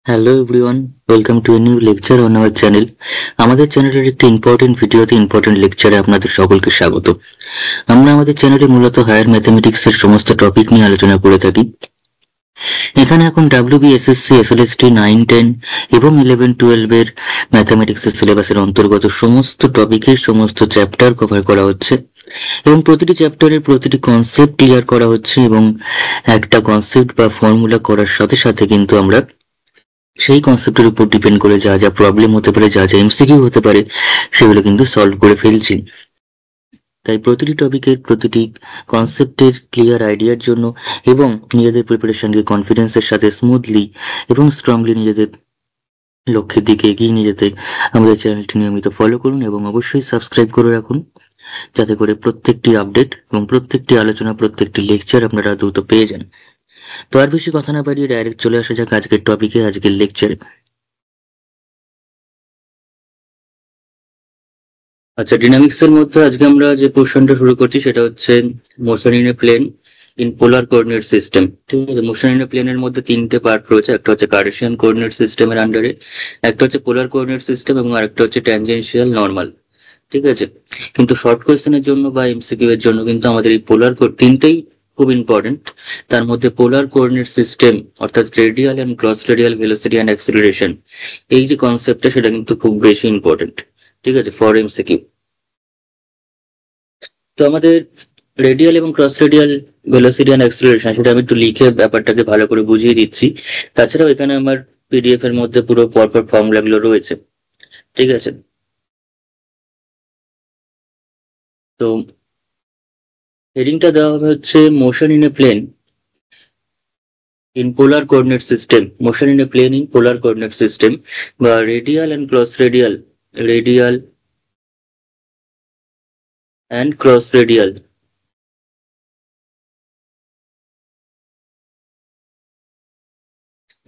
Hello everyone, welcome to a new lecture on our channel. আমাদের চ্যানেলের একটি important ভিডিওতে ইম্পর্টেন্ট লেকচারে আপনাদের সকলকে স্বাগত। আমরা আমাদের চ্যানেলে মূলত হায়ার ম্যাথামেটিক্সের সমস্ত টপিক নিয়ে আলোচনা করে থাকি। এখানে এখন ডাব্লিউবি, এসএসসি, এসএলএসটি 9, 10 এবং 11, 12 এর ম্যাথামেটিক্সের সিলেবাসের অন্তর্গত সমস্ত টপিকের সমস্ত চ্যাপ্টার কভার করা হচ্ছে এবং প্রতিটি চ্যাপ্টারের প্রতিটি কনসেপ্ট ক্লিয়ার করা হচ্ছে এবং একটা কনসেপ্ট বা ফর্মুলা করার সাথে সাথে কিন্তু আমরা সেই কনসেপ্টের উপর ডিপেন্ড করে যা যা প্রবলেম হতে পারে, যা যা এমসিকিউ হতে পারে, সেগুলো কিন্তু সলভ করে ফেলছি। তাই প্রতিটি টপিকের প্রতিটি কনসেপ্টের ক্লিয়ার আইডিয়ার জন্য এবং নিজেদের প্রিপারেশনকে কনফিডেন্সের সাথে স্মুথলি এবং স্ট্রংলি নিজেদের লক্ষ্যের দিকে এগিয়ে নিয়ে যেতে আমাদের চ্যানেলটি নিয়মিত ফলো করুন এবং অবশ্যই সাবস্ক্রাইব করে রাখুন, যাতে করে প্রত্যেকটি আপডেট এবং প্রত্যেকটি আলোচনা, প্রত্যেকটি লেকচার আপনারা দ্রুত পেয়ে যান। তো আর বেশি কথা না বাড়িয়ে ডাইরেক্ট চলে আসা যাক আজকের টপিকে, আজকের লেকচারে। আচ্ছা, ডিনামিক্স এর মধ্যে আজকে আমরা যে পোর্শনটা শুরু করছি সেটা হচ্ছে motion in a plane in polar coordinate system. ঠিক আছে, মোশন ইন এ প্লেনের মধ্যে তিনটে পার্ট রয়েছে। একটা হচ্ছে কার্টেসিয়ান কোঅর্ডিনেট সিস্টেমের আন্ডারে, একটা হচ্ছে পোলার কোঅর্ডিনেট সিস্টেম এবং আরেকটা হচ্ছে ট্যানজেনশিয়াল নর্মাল। ঠিক আছে, কিন্তু শর্ট কোয়েশ্চেনের জন্য বা এমসিকিউ এর জন্য কিন্তু আমাদের এই পোলার তিনটেই খুব ইম্পর্টেন্ট। তার মধ্যে পোলার কোঅর্ডিনেট সিস্টেম অর্থাৎ radial and cross radial velocity and acceleration, এই যে কনসেপ্টটা সেটা কিন্তু খুব বেশি ইম্পর্টেন্ট। ঠিক আছে, ফর এমসিকিউ। তো আমাদের রেডিয়াল এবং cross radial velocity and acceleration, সেটা আমি একটু লিখে ব্যাপারটাকে ভালো করে বুঝিয়ে দিচ্ছি। তাছাড়াও এখানে আমার পিডিএফ এর মধ্যে পুরো পরপর ফর্মুলাগুলো রয়েছে। ঠিক আছে, তো হেডিংটা দেওয়া হবে হচ্ছে motion in a plane in polar coordinate system, motion in a plane in polar coordinate system, বা radial and cross radial, radial and cross radial,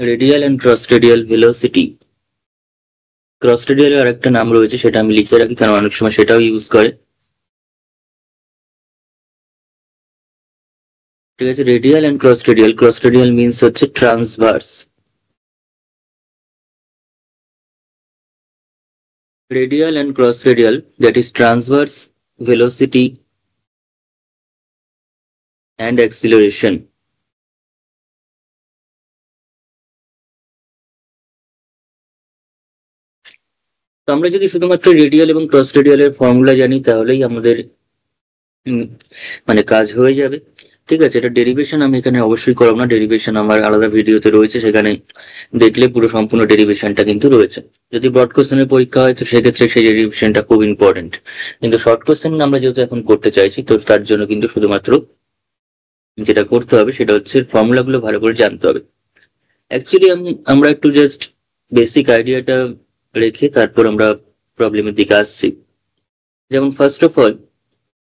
radial and cross radial velocity. Cross রেডিয়ালের আরেকটা নাম রয়েছে, সেটা আমি লিখে রাখি কারণ অনেক সময় সেটাও ইউজ করে। ঠিক আছে, radial and cross radial, cross radial means হচ্ছে transverse, radial and cross radial that is transverse velocity and acceleration. তো আমরা যদি শুধুমাত্র রেডিয়াল এবং ক্রস রেডিয়ালের ফর্মুলা জানি তাহলেই আমাদের মানে কাজ হয়ে যাবে। ঠিক আছে, এটা ডেরিভেশন আমি এখানে অবশ্যই করব না, ডেরিভেশন আমার আলাদা ভিডিওতে রয়েছে, সেখানে দেখলে পুরো সম্পূর্ণ ডেরিভেশনটা কিন্তু রয়েছে। যদি ব্রড কোশ্চেনের পরীক্ষা হয় তো সেক্ষেত্রে সেই ডেরিভেশনটা খুব ইম্পর্টেন্ট, কিন্তু শর্ট কোশ্চেন আমরা যেহেতু এখন করতে চাইছি তো তার জন্য কিন্তু শুধুমাত্র যেটা করতে হবে সেটা হচ্ছে ফর্মুলাগুলো ভালো করে জানতে হবে। অ্যাকচুয়ালি আমরা একটু জাস্ট বেসিক আইডিয়াটা রেখে তারপর আমরা প্রবলেমের দিকে আসছি। যেমন ফার্স্ট অফ অল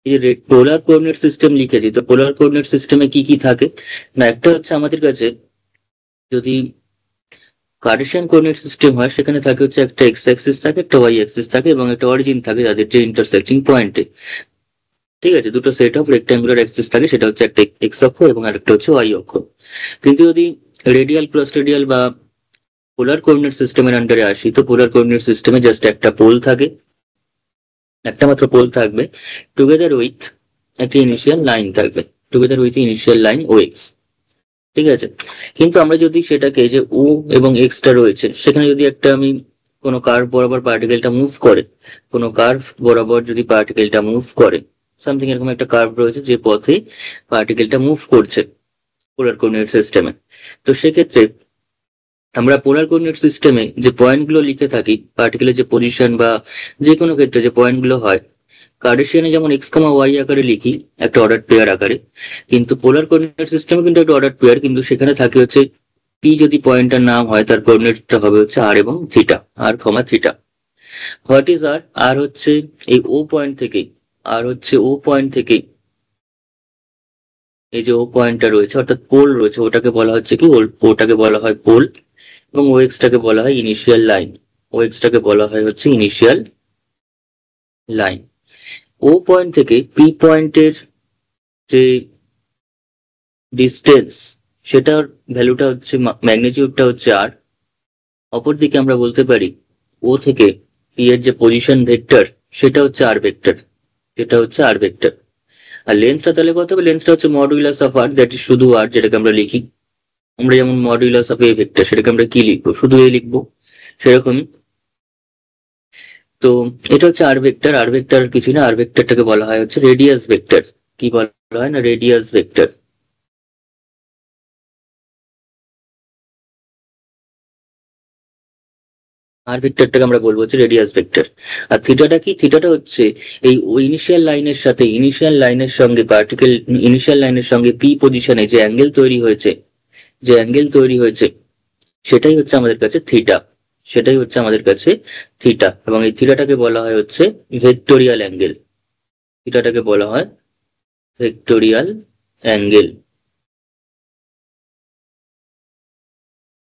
এই যে পোলার কোঅর্ডিনেট সিস্টেম লিখেছি, তো পোলার কোঅর্ডিনেট সিস্টেমে কি কি থাকে না, একটা হচ্ছে আমাদের কাছে যদি কার্টেসিয়ান কোঅর্ডিনেট সিস্টেম হয় সেখানে থাকে হচ্ছে একটা এক্স অ্যাক্সিস থাকে, একটা ওয়াই অ্যাক্সিস থাকে এবং একটা অরিজিন থাকে যাদের যে ইন্টারসেক্টিং পয়েন্টে। ঠিক আছে, দুটো সেট অফ রেক্টাঙ্গুলার অ্যাক্সিস থাকে, সেটা হচ্ছে একটা এক্স অক্ষ এবং আরেকটা হচ্ছে ওয়াই অক্ষ। কিন্তু যদি রেডিয়াল ক্রস রেডিয়াল বা পোলার কোঅর্ডিনেট সিস্টেমের আন্ডারে আসি তো পোলার কোঅর্ডিনেট সিস্টেমে জাস্ট একটা পোল থাকে, একটা মাত্র পোল থাকবে, টুগেদার উইথ একটা ইনিশিয়াল লাইন থাকবে, together with initial line O X. ঠিক আছে, কিন্তু আমরা যদি সেটাকে যে ও এবং এক্সটা রয়েছে সেখানে যদি একটা আমি কোনো কার্ভ বরাবর পার্টিকেলটা মুভ করে, কোনো কার্ভ বরাবর যদি পার্টিকেলটা মুভ করে, সামথিং এরকম একটা কার্ভ রয়েছে যে পথে পার্টিকেলটা মুভ করছে পোলার কোঅর্ডিনেট সিস্টেমে, তো সেক্ষেত্রে আমরা পোলার কোঅর্ডিনেট সিস্টেমে যে পয়েন্টগুলো লিখে থাকি, পার্টিকেলের যে পজিশন বা যে কোনো ক্ষেত্রে যে পয়েন্টগুলো হয়, কার্টেসিয়ানে যেমন এক্স কমা ওয়াই আকারে লিখি একটা অর্ডার পেয়ার আকারে, কিন্তু পোলার কোঅর্ডিনেট সিস্টেমে কিন্তু একটা অর্ডার পেয়ার, কিন্তু সেখানে থাকে হচ্ছে পি যদি পয়েন্টটার নাম হয় তার কোঅর্ডিনেটটা হবে হচ্ছে আর এবং theta, R comma theta. What is R? R হচ্ছে এই ও পয়েন্ট থেকে, আর হচ্ছে ও পয়েন্ট থেকে এই যে ও পয়েন্টটা রয়েছে অর্থাৎ পোল রয়েছে ওটাকে বলা হচ্ছে কি, ওটাকে বলা হয় পোল, এবং ও এক্সটাকে বলা হয় ইনিশিয়াল লাইন, ও এক্সটাকে বলা হয় হচ্ছে ইনিশিয়াল লাইন। ও পয়েন্ট থেকে পি পয়েন্টের যে ডিস্টেন্স সেটার ভ্যালুটা হচ্ছে ম্যাগনিটিউডটা হচ্ছে আর, অপরদিকে আমরা বলতে পারি ও থেকে পি এর যে পজিশন ভেক্টর সেটা হচ্ছে আর ভেক্টর, সেটা হচ্ছে আর ভেক্টর। আর লেন্থটা তাহলে কত হবে? লেন্থটা হচ্ছে modulus of r, that is শুধু আর, যেটাকে আমরা লিখি আমরা যেমন মডুলাস অফ এ ভেক্টর, সেটাকে আমরা কি লিখবো? শুধু এ লিখবো। সেরকমই তো এটা হচ্ছে আর ভেক্টর। আর ভেক্টর কিছু না, আর ভেক্টরটাকে বলা হয় হচ্ছে রেডিয়াস ভেক্টর। কি বলা হয় না? Radius vector. আর ভেক্টরটাকে আমরা বলবো হচ্ছে রেডিয়াস ভেক্টর। আর থিটাটা কি? থিটাটা হচ্ছে এই ইনিশিয়াল লাইনের সাথে, ইনিশিয়াল লাইনের সঙ্গে পার্টিকেল, ইনিশিয়াল লাইনের সঙ্গে পি পজিশনে যে অ্যাঙ্গেল তৈরি হয়েছে, যে অ্যাঙ্গেল তৈরি হয়েছে সেটাই হচ্ছে আমাদের কাছে থিটা, সেটাই হচ্ছে আমাদের কাছে থিটা। এবং এই থিটাটাকে বলা হয় হচ্ছে ভেক্টোরিয়াল অ্যাঙ্গেল। থিটাটাকে বলা হয় ভেক্টোরিয়াল অ্যাঙ্গেল।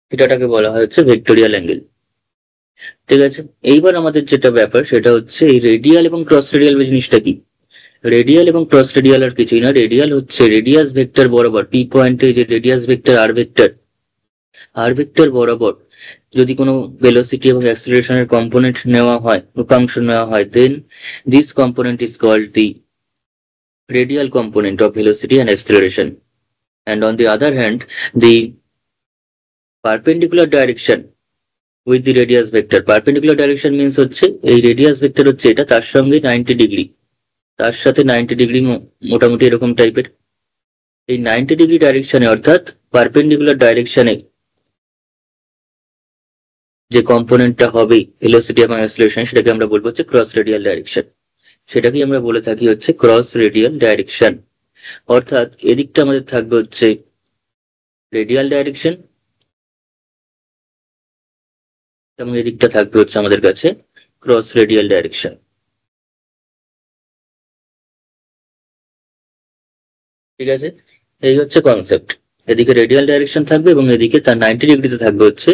থিটাটাকে বলা হয় হচ্ছে ভেক্টোরিয়াল অ্যাঙ্গেল। ঠিক আছে, এইবার আমাদের যেটা ব্যাপার সেটা হচ্ছে এই রেডিয়াল এবং ক্রস রেডিয়াল জিনিসটা কি? রেডিয়াল এবং ক্রস রেডিয়াল আর কিছুই না, রেডিয়াল হচ্ছে রেডিয়াস ভেক্টর বরাবর পি পয়েন্টে যে রেডিয়াস ভেক্টর আর ভেক্টর, আর ভেক্টর বরাবর যদি কোনো ভেলোসিটি এবং অ্যাক্সিলারেশনের কম্পোনেন্ট নেওয়া হয়, উপাংশ নেওয়া হয়, then this component is called the radial component of velocity and acceleration. And on the other hand, the perpendicular direction with the radius vector, perpendicular direction means হচ্ছে এই radius vector হচ্ছে এটা, তার সঙ্গে 90 ডিগ্রি, তার সাথে 90 ডিগ্রি মোটামুটি এরকম টাইপের। এই 90 ডিগ্রি ডাইরেকশনে অর্থাৎ পারপেন্ডিকুলার ডাইরেকশনে যে কম্পোনেন্টটা হবে ভেলোসিটি এবং অ্যাক্সিলারেশন, সেটাকে আমরা বলবো হচ্ছে ক্রস রেডিয়াল ডাইরেকশন। সেটাকেই আমরা বলে থাকি হচ্ছে ক্রস রেডিয়াল ডাইরেকশন। অর্থাৎ এদিকটা আমাদের থাকবে হচ্ছে রেডিয়াল ডাইরেকশন এবং এদিকটা থাকবে হচ্ছে আমাদের কাছে ক্রস রেডিয়াল ডাইরেকশন। ঠিক আছে, এই হচ্ছে কনসেপ্ট। এদিকে রেডিয়াল ডাইরেকশন থাকবে এবং এদিকে তার 90 ডিগ্রিতে থাকবে হচ্ছে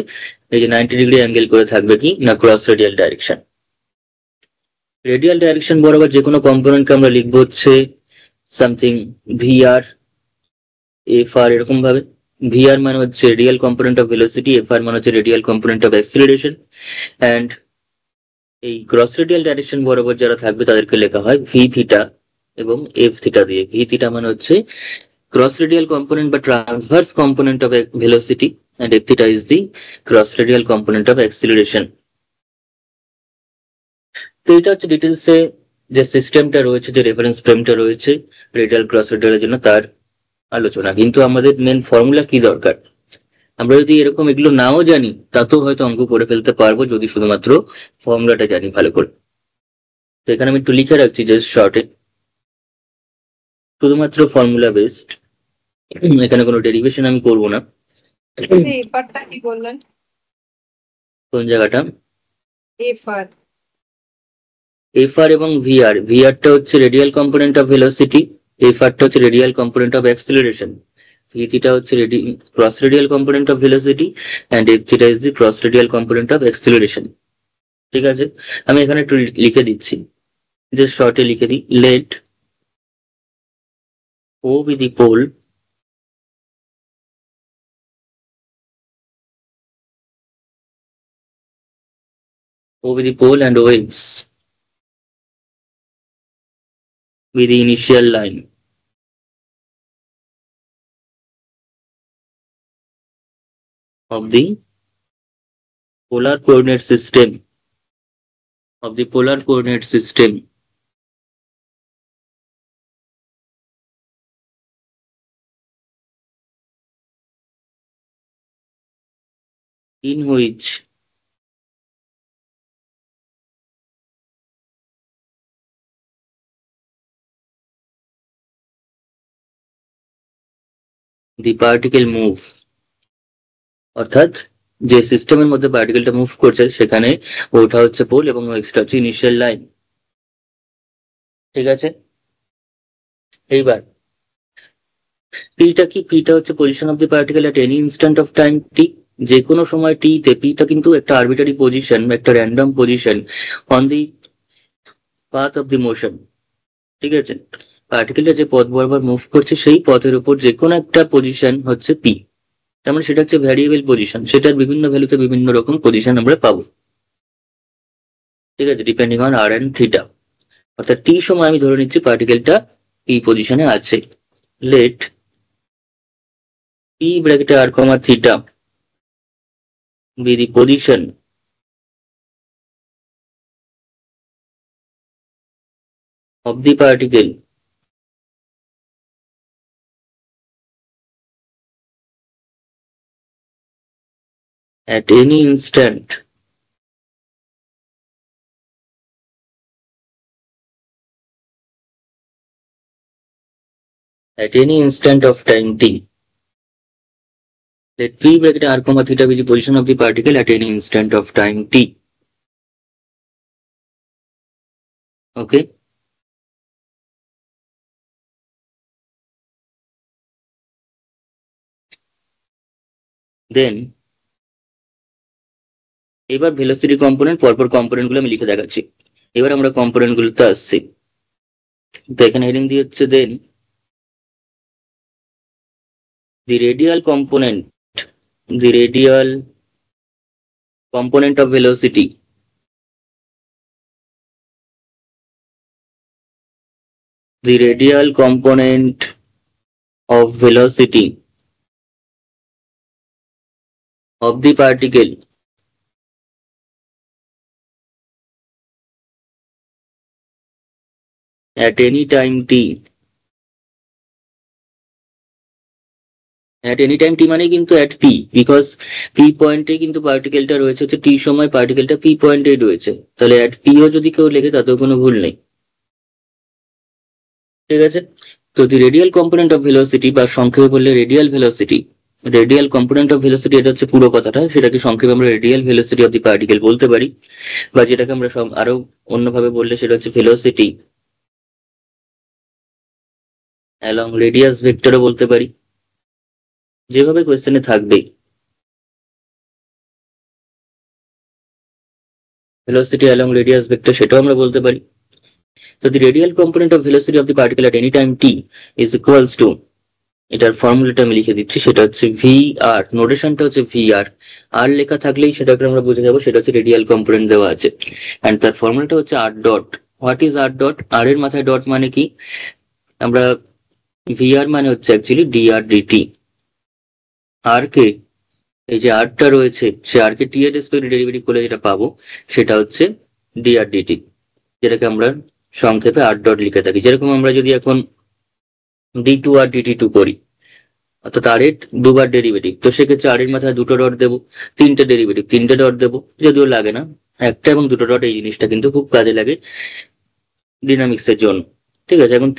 এই যে 90 ডিগ্রি অ্যাঙ্গেল করে থাকবে কি না cross radial direction. Radial direction বরাবর যে কোনো কম্পোনেন্টকে আমরা লিখবো হচ্ছে সামথিং ভিআর, এফ আর, এরকম ভাবে। ভিআর মানে হচ্ছে radial component of velocity, F আর মানে হচ্ছে radial component of acceleration. And এই ক্রস রেডিয়াল ডাইরেকশন বরাবর যারা থাকবে তাদেরকে লেখা হয় ভি থিটা এবং এফ থিটা দিয়ে। ভি থিটা মানে হচ্ছে cross radial component বা transverse component of a velocity and f theta is the cross radial component of acceleration. তো এটা হচ্ছে ডিটেলসে যে সিস্টেমটা রয়েছে, যে রেফারেন্স ফ্রেমটা রয়েছে রেডিয়াল ক্রস রেডিয়ালের জন্য তার আলোচনা। কিন্তু আমাদের মেন ফর্মুলা কি দরকার? আমরা যদি এরকম এগুলো নাও জানি তাতেও হয়তো অঙ্ক করে ফেলতে পারবো যদি শুধুমাত্র ফর্মুলাটা জানি ভালো করে। তো এখানে আমি একটু লিখে রাখছি জাস্ট শর্টে, শুধুমাত্র ফর্মুলা বেসড, এখানে কোনো ডেরিভেশন আমি করবো না। কি বললেন? কোন জায়গাটা? এফআর। এফআর এবং ভিআর, ভিআরটা হচ্ছে রেডিয়াল কম্পোনেন্ট অফ ভেলোসিটি, এফআরটা হচ্ছে radial component of acceleration. V theta হচ্ছে cross radial component of velocity and F theta is the cross radial component of acceleration. ঠিক আছে, আমি এখানে একটু লিখে দিচ্ছি, যে শর্টে লিখে দিই। Let O be the pole and OX with the initial line of the polar coordinate system in which the particle move, অর্থাৎ যে সিস্টেমের মধ্যে পার্টিকেলটা মুভ করছে সেখানে ওটা হচ্ছে পোল এবং এক্সটা হচ্ছে ইনিশিয়াল লাইন। ঠিক আছে, এইবার পিটা কি? পিটা হচ্ছে position of the particle at any instant of time T. যে কোনো সময় টি তে পিটা কিন্তু একটা আরবিটারি পজিশন, একটা random position on the path of the motion. ঠিক আছে, পার্টিকেলটা যে পথ বরাবর মুভ করছে সেই পথের উপর যে কোনো একটা পজিশন হচ্ছে পি। তার মানে সেটা হচ্ছে ভ্যারিয়েবল পজিশন, সেটার বিভিন্ন ভ্যালুতে বিভিন্ন রকম পজিশন আমরা পাবো। ঠিক আছে, depending on r and theta. অর্থাৎ টি সময় আমি ধরে নিচ্ছি পার্টিকেলটা পি পজিশনে আছে। Let P bracket r comma theta be the position of the particle at any instant of time t. Let p bracket r comma theta be the position of the particle at any instant of time t. Okay. Then এবার velocity component, পরপর component গুলো আমি লিখে দেখাচ্ছি। এবার আমরা component গুলোতে আসছি। তো এখানে হেডিং দিয়ে হচ্ছে দেন the radial component of velocity the radial component of velocity of the particle at any time t. at any time t মানে কিন্তু at p, because p পয়েন্টে কিন্তু পার্টিকেলটা রয়েছে হচ্ছে t সময় পার্টিকেলটা p পয়েন্টেই রয়েছে, তাহলে at p ও যদি কেউ লেখে তাতেও কোনো ভুল নেই। ঠিক আছে, তো দি রেডিয়াল কম্পোনেন্ট অফ ভেলোসিটি বা সংক্ষেপে বললে radial velocity, radial component of velocity এটা হচ্ছে পুরো কথাটা, সেটাকে সংক্ষেপে আমরা radial velocity of the particle বলতে পারি, বা যেটাকে আমরা সব আরো অন্যভাবে বললে সেটা হচ্ছে ভেলোসিটি অ্যালং রেডিয়াস ভেক্টরও বলতে পারি, যেভাবে কোয়েশ্চেনে থাকবে। velocity along radius vector সেটাও আমরা বলতে পারি। তো the radial component of velocity of the particle at any time t is equals to, এটার ফর্মুলাটা আমি লিখে দিচ্ছি, সেটা হচ্ছে vr, নোটেশনটা হচ্ছে vr, আর লেখা থাকলেই সেটাকে আমরা বুঝে যাবো সেটা হচ্ছে রেডিয়াল কম্পোনেন্ট দেওয়া আছে, এন্ড তার ফর্মুলাটা হচ্ছে r dot. What is r dot? r এর মাথায় ডট মানে কি, আমরা vr মানে হচ্ছে অ্যাকচুয়ালি dr dt, r কে এই যে আরটা রয়েছে সে আর কে টি এর রেসপেক্টে ডেরিভেটিভ করলে যেটা পাবো সেটা হচ্ছে ডিআর ডিটি, যেটাকে আমরা সংক্ষেপে আর ডট লিখে থাকি। যেরকম আমরা যদি এখন D two R DT two করি, অর্থাৎ আর এর দুবার ডেরিভেটিভ, তো সেক্ষেত্রে আর এর মাথায় দুটো ডট দেবো, তিনটে ডেরিভেটিভ তিনটে ডট দেবো, যদিও লাগে না একটা এবং দুটো ডট, এই জিনিসটা কিন্তু খুব কাজে লাগে ডিনামিক্স এর জন্য। ঠিক আছে, এখন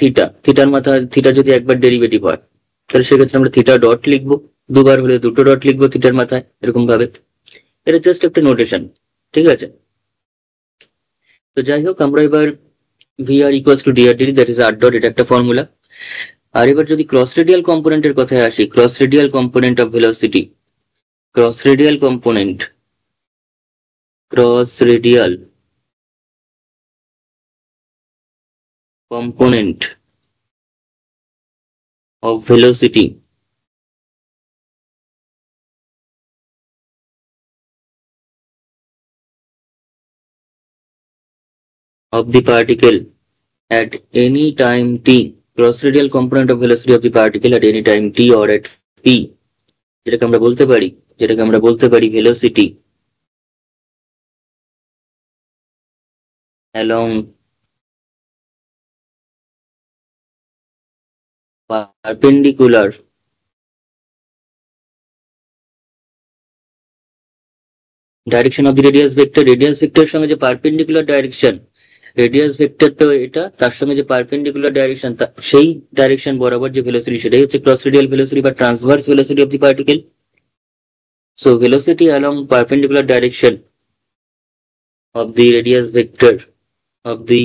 থিটার মাথায় থিটা যদি একবার ডেরিভেটিভ হয় তাহলে সেক্ষেত্রে আমরা থিটা ডট লিখবো, দুবার হলে দুটো ডট লিখবো থিটার মাথায়, এরকম ভাবে। এটা জাস্ট একটা নোটেশন। ঠিক আছে, তো যাই হোক আমরা এবার vr equals to dr dt, that is r dot, এটা একটা ফর্মুলা। আর এবার যদি ক্রস রেডিয়াল কম্পোনেন্টের কথায় আসি, cross radial component of velocity, cross radial component of velocity of the particle at any time t, cross radial component of velocity of the particle at any time t or at p, যেটাকে আমরা বলতে পারি velocity along perpendicular direction of the radius vector, radius vector সঙ্গে যে perpendicular direction, radius ভেক্টরটা এটা, তার সঙ্গে যে পারপেন্ডিকুলার ডাইরেকশন, সেই ডাইরেকশন বরাবর যে ভেলোসিটি সেটাই হচ্ছে ক্রস রেডিয়াল ভেলোসিটি বা transverse velocity of the particle. So velocity along perpendicular direction of the radius vector of the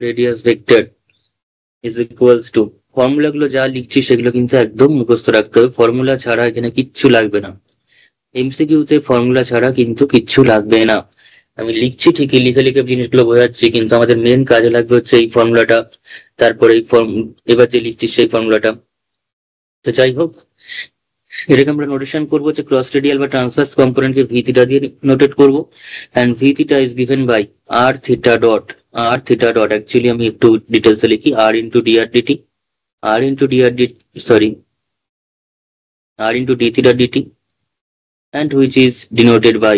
radius vector is equals to, ফর্মুলাগুলো যা লিখছি সেগুলো কিন্তু একদম মুখস্থ রাখতে হবে, ফর্মুলা ছাড়া এখানে কিচ্ছু লাগবে না, এমসিকিউতে ফর্মুলা ছাড়া কিন্তু কিচ্ছু লাগবে না। আমি লিখছি ঠিকই, লিখে লিখে জিনিসগুলো বোঝাচ্ছি, কিন্তু আমাদের মেন কাজে লাগবে হচ্ছে এই ফর্মুলাটা, তারপরে এই এবার যে লিখছি সেই ফর্মুলাটা। তো যাই হোক, এটাকে আমরা নোটেশন করবো যে ক্রস রেডিয়াল বা ট্রান্সভার্স কম্পোনেন্টকে ভি থিটা দিয়ে নোটেট করবো। And V theta is given by R theta dot, R theta dot actually আমি একটু ডিটেলসে লিখি, R into DR DT, R into DR D, sorry, R into D theta DT, and which is denoted by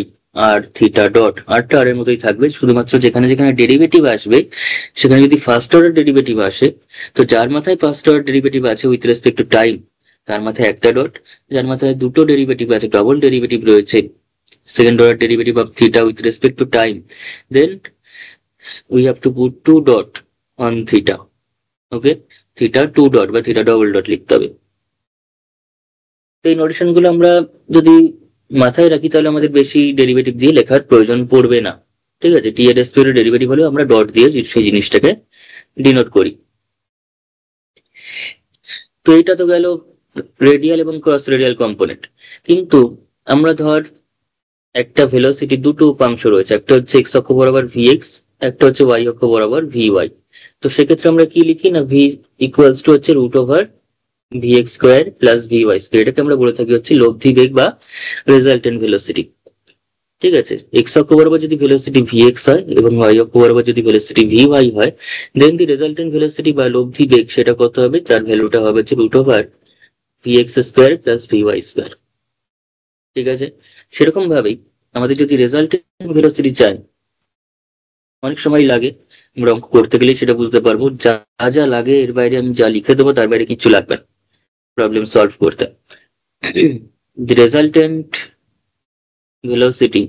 r theta dot। আরটা আর এর মতোই থাকবে, শুধুমাত্র যেখানে যেখানে ডেরিভেটিভ আসবে সেখানে যদি ফার্স্ট অর্ডার ডেরিভেটিভ আসে, তো যার মাথায় ফার্স্ট অর্ডার ডেরিভেটিভ আছে উইথ রেসপেক্ট টু টাইম তার মাথায় একটা ডট, যার মাথায় দুটো ডেরিভেটিভ আছে, ডবল ডেরিভেটিভ রয়েছে, second order derivative of theta with respect to time, then we have to put two dot on theta. Okay, theta two dot বা থিটা ডবল ডট লিখতে হবে। এই নোটেশন গুলো আমরা যদি মাথায় রাখি তাহলে আমাদের বেশি ডেরিভেটিভ দিয়ে লেখার প্রয়োজন পড়বে না। ঠিক আছে, টি এর স্কয়ারের ডেরিভেটিভ হলে আমরা ডট দিয়ে সেই জিনিসটাকে ডিনোট করি। তো এটা তো গেল রেডিয়াল এবং ক্রস রেডিয়াল কম্পোনেন্ট। কিন্তু আমরা ধর একটা ভেলোসিটি দুটো উপাংশ রয়েছে, একটা হচ্ছে এক্স অক্ষ বরাবর ভি এক্স, একটা হচ্ছে ওয়াই অক্ষ বরাবর ভি ওয়াই। তো সেক্ষেত্রে আমরা কি লিখি না, ভি ইকুয়ালস টু হচ্ছে root over v x square plus v y square. এটাকে আমরা বলে থাকি হচ্ছে লব্ধি বেগ বা রেজাল্টেন্ট ভেলোসিটি। ঠিক আছে, এক্স অক্ষ বরাবর যদি ভেলোসিটি ভি এক্স হয় এবং ওয়াই অক্ষ বরাবর যদি ভেলোসিটি ভি ওয়াই হয়, দেন দি রেজাল্টেন্ট ভেলোসিটি বা লব্ধি বেগ সেটা কত হবে, তার ভ্যালুটা হবে হচ্ছে root over v x square plus v y square. ঠিক আছে, সেরকম ভাবেই আমাদের যদি রেজাল্টেন্ট ভেলোসিটি চাই, অনেক সময় লাগে, আমরা অঙ্ক করতে গেলে সেটা বুঝতে পারবো, যা যা লাগে এর বাইরে আমি যা লিখে দেবো তার বাইরে কিছু লাগবে না প্রবলেম সলভ করতে। the resultant velocity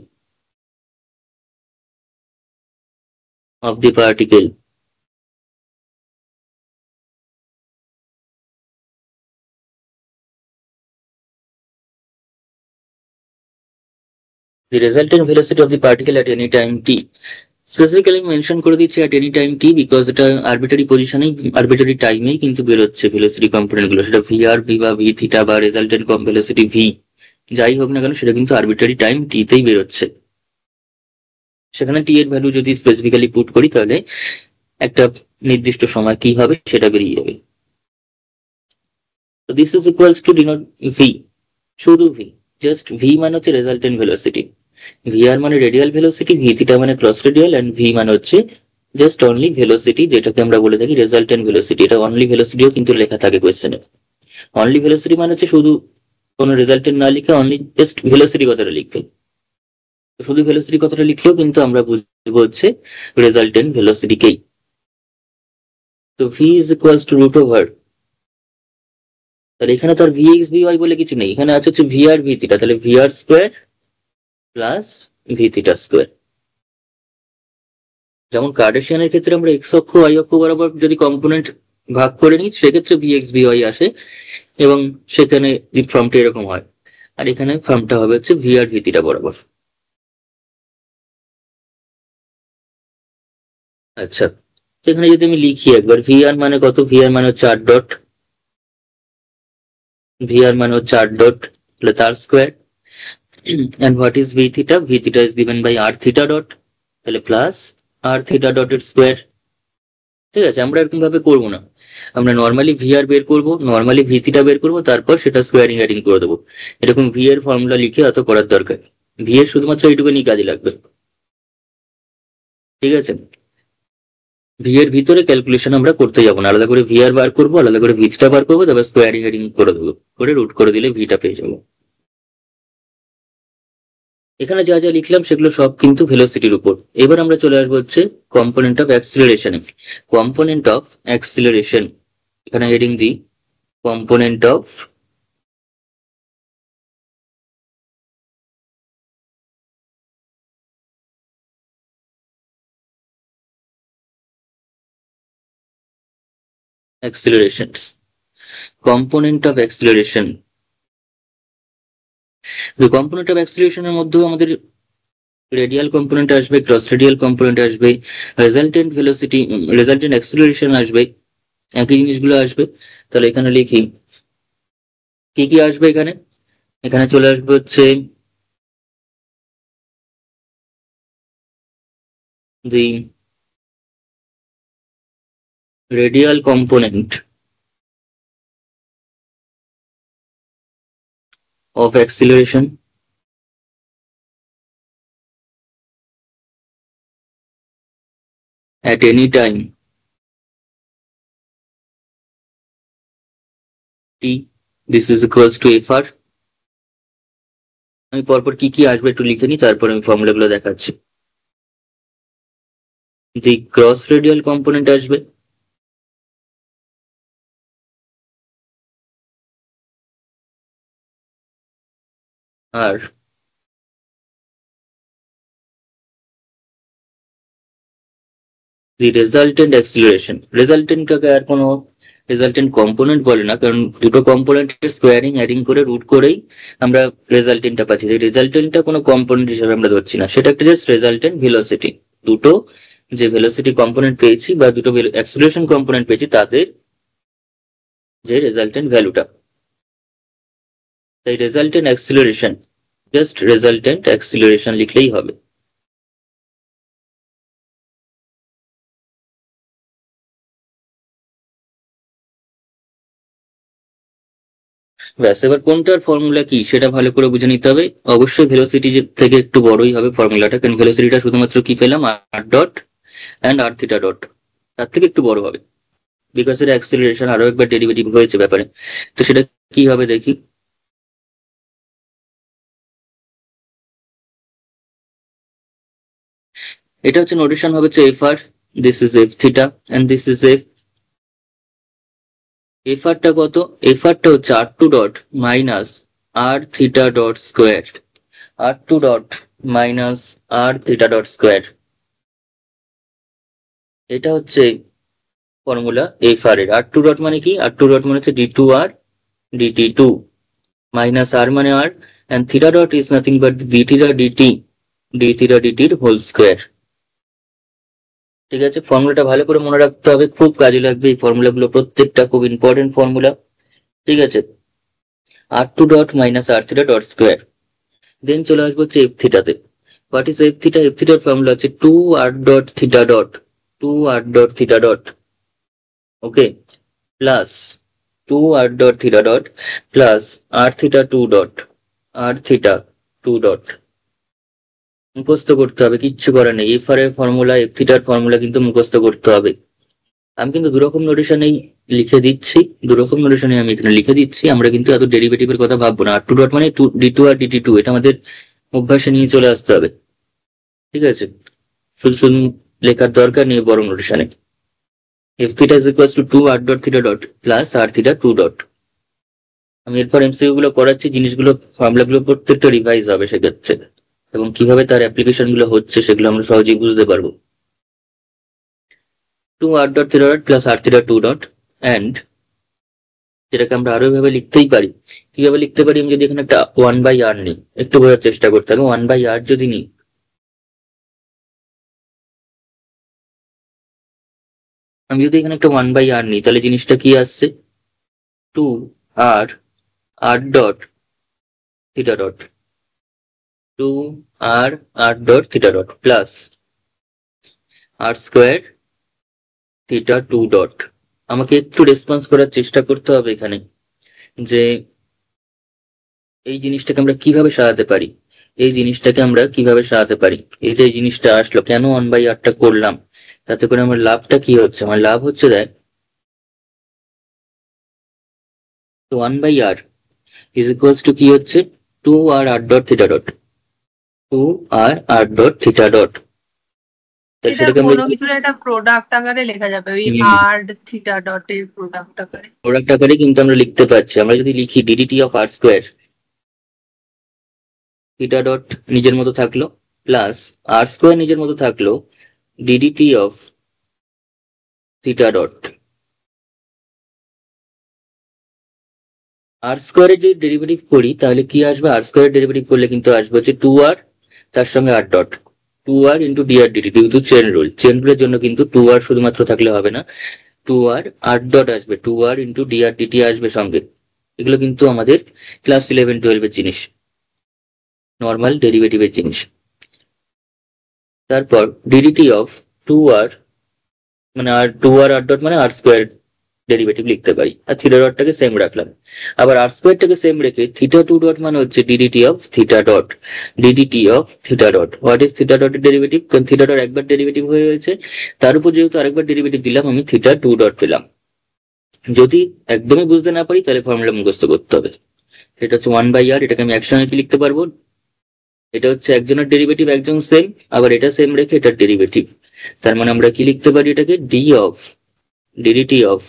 of the particle the resultant velocity of the particle at any time t, specifically mention করে দিচ্ছি at any time t because এটা আরবিটারি পজিশনেই আরবিটারি টাইমেই কিন্তু বেরোচ্ছে ভেলোসিটি কম্পোনেন্ট গুলো, সেটা ভি আর ভি বা ভি থিটা বা রেজাল্টেন্ট ভেলোসিটি ভি যাই হোক না কেন সেটা কিন্তু আরবিটারি টাইম টি তেই বেরোচ্ছে। সেখানে টি এর ভ্যালু যদি স্পেসিফিক্যালি পুট করি তাহলে একটা নির্দিষ্ট সময় কি হবে সেটা বেরিয়ে যাবে। তো this is equals two denote V, শুধু ভি, জাস্ট ভি মানে হচ্ছে রেজাল্টেন্ট ভেলোসিটি, ভি আর মানে রেডিয়াল ভেলোসিটি, ভি থিটা মানে ক্রস রেডিয়াল, এন্ড ভি মানে হচ্ছে জাস্ট অনলি ভেলোসিটি, যেটাকে আমরা বলে থাকি রেজাল্টেন্ট ভেলোসিটি। এটা অনলি ভেলোসিটিও কিন্তু লেখা থাকে কোয়েশ্চেনে। অনলি ভেলোসিটি মানে হচ্ছে শুধু কোনো রেজাল্টেন্ট না লিখে অনলি জাস্ট ভেলোসিটি কথাটা লিখবে, শুধু ভেলোসিটি কথাটা লিখলেও কিন্তু আমরা বুঝবো হচ্ছে রেজাল্টেন্ট ভেলোসিটিকেই। তো V is equals to root over, তাহলে এখানে তো আর ভি এক্স ভি ওয়াই বলে কিছু নেই, এখানে আছে হচ্ছে ভি আর ভি থিটা, তাহলে ভি আর square plus V theta square. যেমন কার্টেশিয়ানের ক্ষেত্রে আমরা এক্স অক্ষ ওয়াই অক্ষ বরাবর যদি কম্পোনেন্ট ভাগ করে নিই সেক্ষেত্রে ভি এক্স ভি ওয়াই আসে এবং সেখানে ফর্মটা এরকম হয়, আর এখানে ফর্মটা হবে হচ্ছে ভি আর ভি থিটা বরাবর। আচ্ছা, এখানে যদি আমি লিখি একবার, ভি আর মানে কত, ভি আর মানে হচ্ছে 8 ডট, ভি আর মানে হচ্ছে 8 ডট, তাহলে তার square, and what is v theta, v theta is given by r theta dot, তাহলে প্লাস r theta dot এর স্কোয়ার। ঠিক আছে, আমরা এরকম ভাবে করবো না, আমরা নর্মালি ভি আর বের করবো, নর্মালি ভি থিটা বের করবো, তারপর সেটা স্কোয়ারিং অ্যাডিং করে দেবো। এরকম ভি এর ফর্মুলা লিখে অত করার দরকার, ভি এর শুধুমাত্র এইটুকুনি কাজে লাগবে। ঠিক আছে, ভি এর ভিতরে ক্যালকুলেশন আমরা করতে যাবো না, আলাদা করে ভি আর বার করবো, আলাদা করে ভি থিটা বার করবো, তারপর স্কোয়ারিং অ্যাডিং করে দেবো, করে রুট করে দিলে ভিটা পেয়ে যাবো। এখানে যা যা লিখলাম সেগুলো সব কিন্তু ভেলোসিটির উপর। এবার আমরা চলে আসবো হচ্ছে component of acceleration. Component of acceleration, এখানে হেডিং দিই component of accelerations, component of acceleration. তো কম্পোনেন্ট অফ অ্যাক্সিলারেশনের মধ্যেও আমাদের রেডিয়াল কম্পোনেন্ট আসবে, ক্রস রেডিয়াল কম্পোনেন্ট আসবে, রেজাল্টেন্ট ভেলোসিটি, রেজাল্টেন্ট অ্যাক্সিলারেশন আসবে, একই জিনিসগুলো আসবে। তাহলে এখানে লিখি কি কি আসবে, এখানে এখানে চলে আসবে হচ্ছে the radial component of acceleration at any time t, this is equals to fr. আমি পরপর কি কি আসবে একটু লিখে নিই, তারপর আমি ফর্মুলাগুলো দেখাচ্ছি। the cross radial component আসবে, আর the resultant acceleration, resultantটাকে আর কোনো রেজাল্টেন্ট কম্পোনেন্ট বলে না, কারণ দুটো কম্পোনেন্টের স্কোয়ারিং অ্যাডিং করে রুট করেই আমরা রেজাল্টেন্টটা পাচ্ছি। এই রেজাল্টেন্টটা কোনো কম্পোনেন্ট হিসেবে আমরা ধরছি না, সেটা একটা জাস্ট রেজাল্টেন্ট ভেলোসিটি। দুটো যে ভেলোসিটি কম্পোনেন্ট পেয়েছি বা দুটো অ্যাক্সিলারেশন কম্পোনেন্ট পেয়েছি তাদের যে রেজাল্টেন্ট ভ্যালুটা, তাই resultant acceleration, just resultant acceleration লিখলেই হবে। ব্যাস, এবার কোনটার ফর্মুলা কি সেটা ভালো করে বুঝে নিতে হবে। অবশ্যই ভেলোসিটি থেকে একটু বড়ই হবে ফর্মুলাটা, কারণ ভেলোসিটিটা শুধুমাত্র কি পেলাম, r dot and r theta dot, তার থেকে একটু বড় হবে, বিকজ এর অ্যাক্সিলারেশন আরো একবার ডেরিভেটিভ হয়েছে ব্যাপারে। তো সেটা কি হবে দেখি। এটা হচ্ছে নোটেশন হবে হচ্ছে f r, this is F theta and this is f. F আরটা কত, এফ আরটা হচ্ছে আর টু ডট মাইনাস আর theta dot square, r two dot minus আর থিটা ডট স্কোয়ার। এটা হচ্ছে ফর্মুলা এফ আর এর। আর টু ডট মানে কি, আর টু ডট মানে হচ্ছে D two R DT two, minus R মানে R, and theta dot is nothing but D theta DT, D theta ডিটির whole square. ঠিক আছে, ফর্মুলাটা ভালো করে মনে রাখতে হবে, খুব কাজে লাগবে এই ফর্মুলাগুলো, প্রত্যেকটা খুব ইম্পর্টেন্ট ফর্মুলা। ঠিক আছে, আর টু ডট মাইনাস আর থিটা ডট স্কোয়ার। দেন চলে আসবো হচ্ছে এফ থিটাতে। What is F theta, F থিটার ফর্মুলা হচ্ছে টু আর ডট থিটা ডট, টু আর dot theta dot, okay, plus two আর ডট থিটা ডট প্লাস আর theta two dot, R theta two dot. মুখস্থ করতে হবে, কিচ্ছু করার নেই। এফ আর এর ফর্মুলা, এফ থিটার ফর্মুলা কিন্তু মুখস্থ করতে হবে। আমি কিন্তু দুরকম নোটেশনেই লিখে দিচ্ছি, দুরকম নোটেশনে আমি এখানে লিখে দিচ্ছি। আমরা কিন্তু এত ডেরিভেটিভের কথা ভাববো না। আর টু ডট মানে D two R DT two, এটা আমাদের অভ্যাসে নিয়ে চলে আসতে হবে। ঠিক আছে, শুধু শুধু লেখার দরকার নেই বড় নোটেশনে। F theta is equals to two R dot theta dot plus R theta two dot. আমি এরপর এমসিকিউ গুলো করাচ্ছি, জিনিসগুলো ফর্মুলাগুলো প্রত্যেকটা রিভাইজ হবে সেক্ষেত্রে, এবং কিভাবে তার অ্যাপ্লিকেশন গুলো হচ্ছে সেগুলো আমরা সহজেই বুঝতে পারবো। Two R dot theta dot plus R theta two dot, and যেটাকে আমরা আরো ভাবে লিখতেই পারি। কিভাবে লিখতে পারি, আমি যদি এখানে একটা ওয়ান বাই আর নিই, একটু বোঝার চেষ্টা করতে হবে। ওয়ান বাই আর যদি নিই, আমি যদি এখানে একটা ওয়ান বাই আর নিই, তাহলে জিনিসটা কি আসছে, two R R dot theta dot, two R R dot theta dot plus আর স্কোয়ার থিটা টু ডট। আমাকে একটু রেসপন্স করার চেষ্টা করতে হবে এখানে, যে এই জিনিসটাকে আমরা কিভাবে সাজাতে পারি, এই জিনিসটাকে আমরা কিভাবে সাজাতে পারি। এই যে জিনিসটা আসলো, কেন ওয়ান বাই আরটা করলাম, তাতে করে আমার লাভটা কি হচ্ছে, আমার লাভ হচ্ছে দেখ, one by R is equals to কি হচ্ছে, two R R dot theta dot, two R R dot theta dot. এটা সেটাকে আমরা কোনো কিছুর একটা প্রোডাক্ট আকারে লেখা যাবে, ওই আর থিটা ডট এর প্রোডাক্ট আকারে, প্রোডাক্ট আকারে কিন্তু আমরা লিখতে পারছি। আমরা যদি লিখি d d t of R square, theta dot নিজের মতো থাকলো, প্লাস আর স্কোয়ার নিজের মতো থাকলো, d d t of theta dot. R স্কোয়ারের যদি ডেরিভেটিভ করি তাহলে কি আসবে, আর স্কোয়ারের ডেরিভেটিভ করলে কিন্তু আসবে হচ্ছে টু আর, তার সঙ্গে আর ডট, টু আর ইন্টু ডি আর ডিটি, যেহেতু চেন রুল, চেন রুলের জন্য কিন্তু টু আর শুধুমাত্র থাকলে হবে না, টু আর আর ডট আসবে, টু আর ইন্টু ডি আর ডিটি আসবে সঙ্গে। এগুলো কিন্তু আমাদের ক্লাস 11-12-এর জিনিস, নর্মাল ডেরিভেটিভের জিনিস। তারপর ডিডিটি অফ 2r মানে আর 2r আর ডট মানে আর স্কোয়ার ডেরিভেটিভ লিখতে পারি, আর থিটা ডটটাকে সেম রাখলাম। আবার আর স্কোয়ারটাকে সেম রেখে থিটা টু ডট মানে হচ্ছে DDT of theta dot, DDT of theta dot. What is theta ডটের ডেরিভেটিভ? কারণ থিটা ডট একবার ডেরিভেটিভ হয়ে রয়েছে, তার উপর যেহেতু আরেকবার ডেরিভেটিভ দিলাম, আমি থিটা টু ডট পেলাম। যদি একদমই বুঝতে না পারি তাহলে ফর্মুলা মুখস্থ করতে হবে। এটা হচ্ছে 1/r, এটাকে আমি একসঙ্গে কি লিখতে পারবো? এটা হচ্ছে একজনের ডেরিভেটিভ, একজন সেম, আবার এটা সেম রেখে এটার ডেরিভেটিভ। তার মানে আমরা কি লিখতে পারি এটাকে? D of DDT of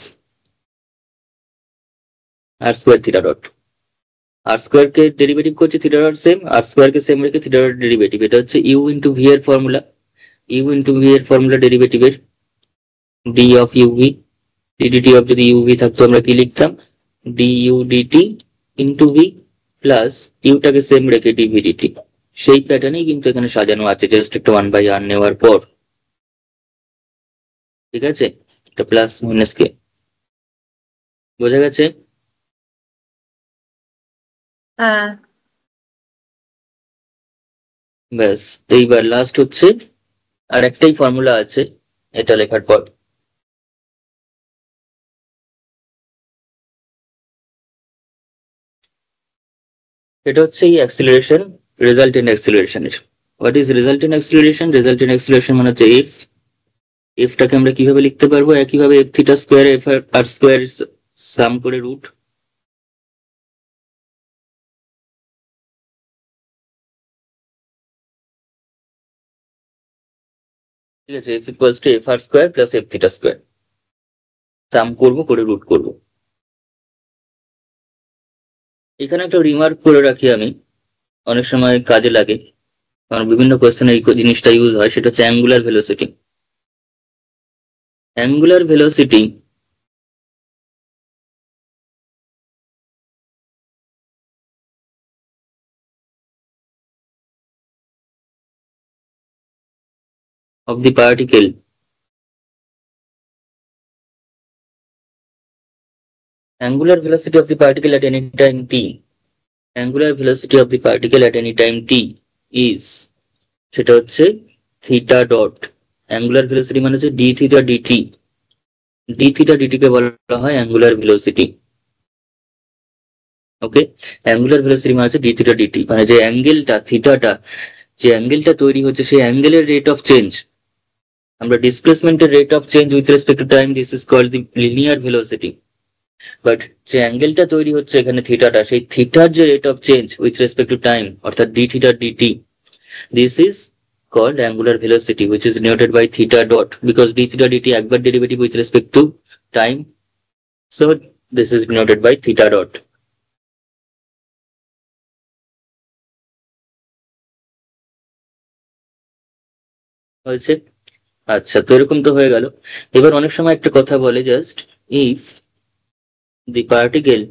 R square theta dot. R square কে ডেরিভেটিভ করছে theta dot same, R square কে সেম রেখে থিটা ডট ডেরিভেটিভ। এটা হচ্ছে ইউ ইন্টু ভি এর ফর্মুলা, ইউ ইন্টু ভি এর ফর্মুলা ডেরিভেটিভের D of UV. DDT of যদি ইউভি থাকতো আমরা কি লিখতাম? D U DT into V plus ইউটাকে সেম রেখে ডিভি ডিটি। সেই প্যাটার্নেই কিন্তু এখানে সাজানো আছে, জাস্ট একটা 1/r নেওয়ার পর। ঠিক আছে, এটা প্লাস মাইনাস কে বোঝা গেছে? হ্যাঁ, ব্যাস, এইবার লাস্ট হচ্ছে আর একটাই ফর্মুলা আছে এটা লেখার পর। এটা হচ্ছে এই অ্যাক্সিলারেশন, রেজাল্টেন্ট অ্যাক্সিলারেশনের। What is resultant acceleration? Resultant acceleration মানে হচ্ছে এফ। এফটাকে আমরা কিভাবে লিখতে পারবো? একইভাবে F theta square F R square sum করে রুট। ঠিক আছে, F equals to F R square plus F theta square, sum করবো করে রুট করবো। এখানে একটা রিমার্ক করে রাখি আমি, অনেক সময় কাজে লাগে, কারণ বিভিন্ন কোয়েশ্চেনে এই জিনিসটা ইউজ হয়। সেটা হচ্ছে angular velocity. Angular velocity of the particle angular velocity of the particle at any time t, angular velocity of the particle at any time t is, সেটা হচ্ছে থিটা ডট। অ্যাঙ্গুলার ভেলোসিটি মানে হচ্ছে D theta DT, D theta DT কে বলা হয় angular velocity. Okay, angular velocity মানে হচ্ছে D theta d t, মানে যে অ্যাঙ্গেলটা থিটাটা, যে অ্যাঙ্গেলটা তৈরি হচ্ছে সেই অ্যাঙ্গেলের রেট অফ চেঞ্জ। আমরা ডিসপ্লেসমেন্টের rate of change with respect to time, this is called the linear velocity. But যে অ্যাঙ্গেলটা তৈরি হচ্ছে এখানে থিটাটা, সেই থিটার যে rate of change with respect to time, অর্থাৎ D theta DT, this is called angular velocity, which is denoted by theta dot, because d theta dt একবার derivative with respect to time, so this is denoted by theta dot. হয়েছে? আচ্ছা, তো এরকম তো হয়ে গেল। এবার অনেক সময় একটা কথা বলে, just if the particle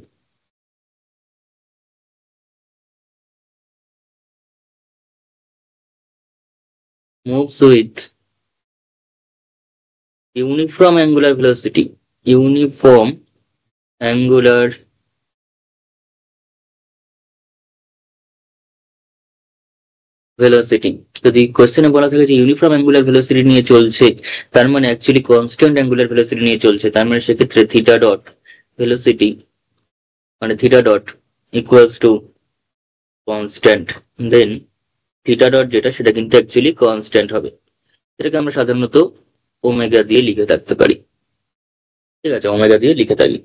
moves with uniform angular velocity, uniform angular velocity, যদি কোশ্চেনে বলা থাকে যে ইউনিফর্ম অ্যাঙ্গুলার ভেলোসিটি নিয়ে চলছে, তার মানে অ্যাকচুয়ালি কনস্ট্যান্ট অ্যাঙ্গুলার ভেলোসিটি নিয়ে চলছে। তার মানে সেক্ষেত্রে থিটা ডট ভেলোসিটি মানে theta dot equals to constant, then theta dot যেটা সেটা কিন্তু অ্যাকচুয়ালি কনস্ট্যান্ট হবে। এটাকে আমরা সাধারণত ওমেগা দিয়ে লিখে থাকতে পারি। ঠিক আছে, ওমেগা দিয়ে লিখে থাকি।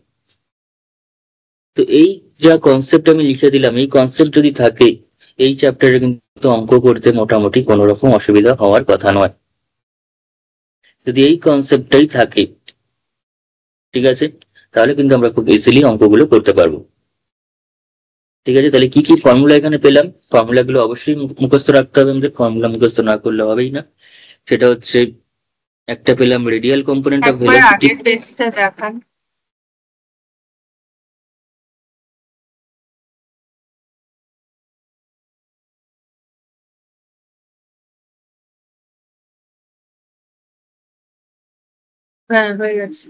তো এই যা কনসেপ্ট আমি লিখে দিলাম, এই কনসেপ্ট যদি থাকে, এই চ্যাপ্টারে কিন্তু অঙ্ক করতে মোটামুটি কোনো রকম অসুবিধা হওয়ার কথা নয়। যদি এই কনসেপ্টটাই থাকে, ঠিক আছে, তাহলে কিন্তু আমরা খুব ইজিলি অঙ্কগুলো করতে পারবো। ঠিক আছে, তাহলে কি কি ফর্মুলা এখানে পেলাম? ফর্মুলাগুলো অবশ্যই মুখস্থ রাখতে হবে আমাদের, ফর্মুলা মুখস্থ না করলে হবেই না। সেটা হচ্ছে, একটা পেলাম রেডিয়াল কম্পোনেন্ট অফ একবার ভেলোসিটি। আগের পেজটা দেখান। হ্যাঁ, হয়ে গেছে।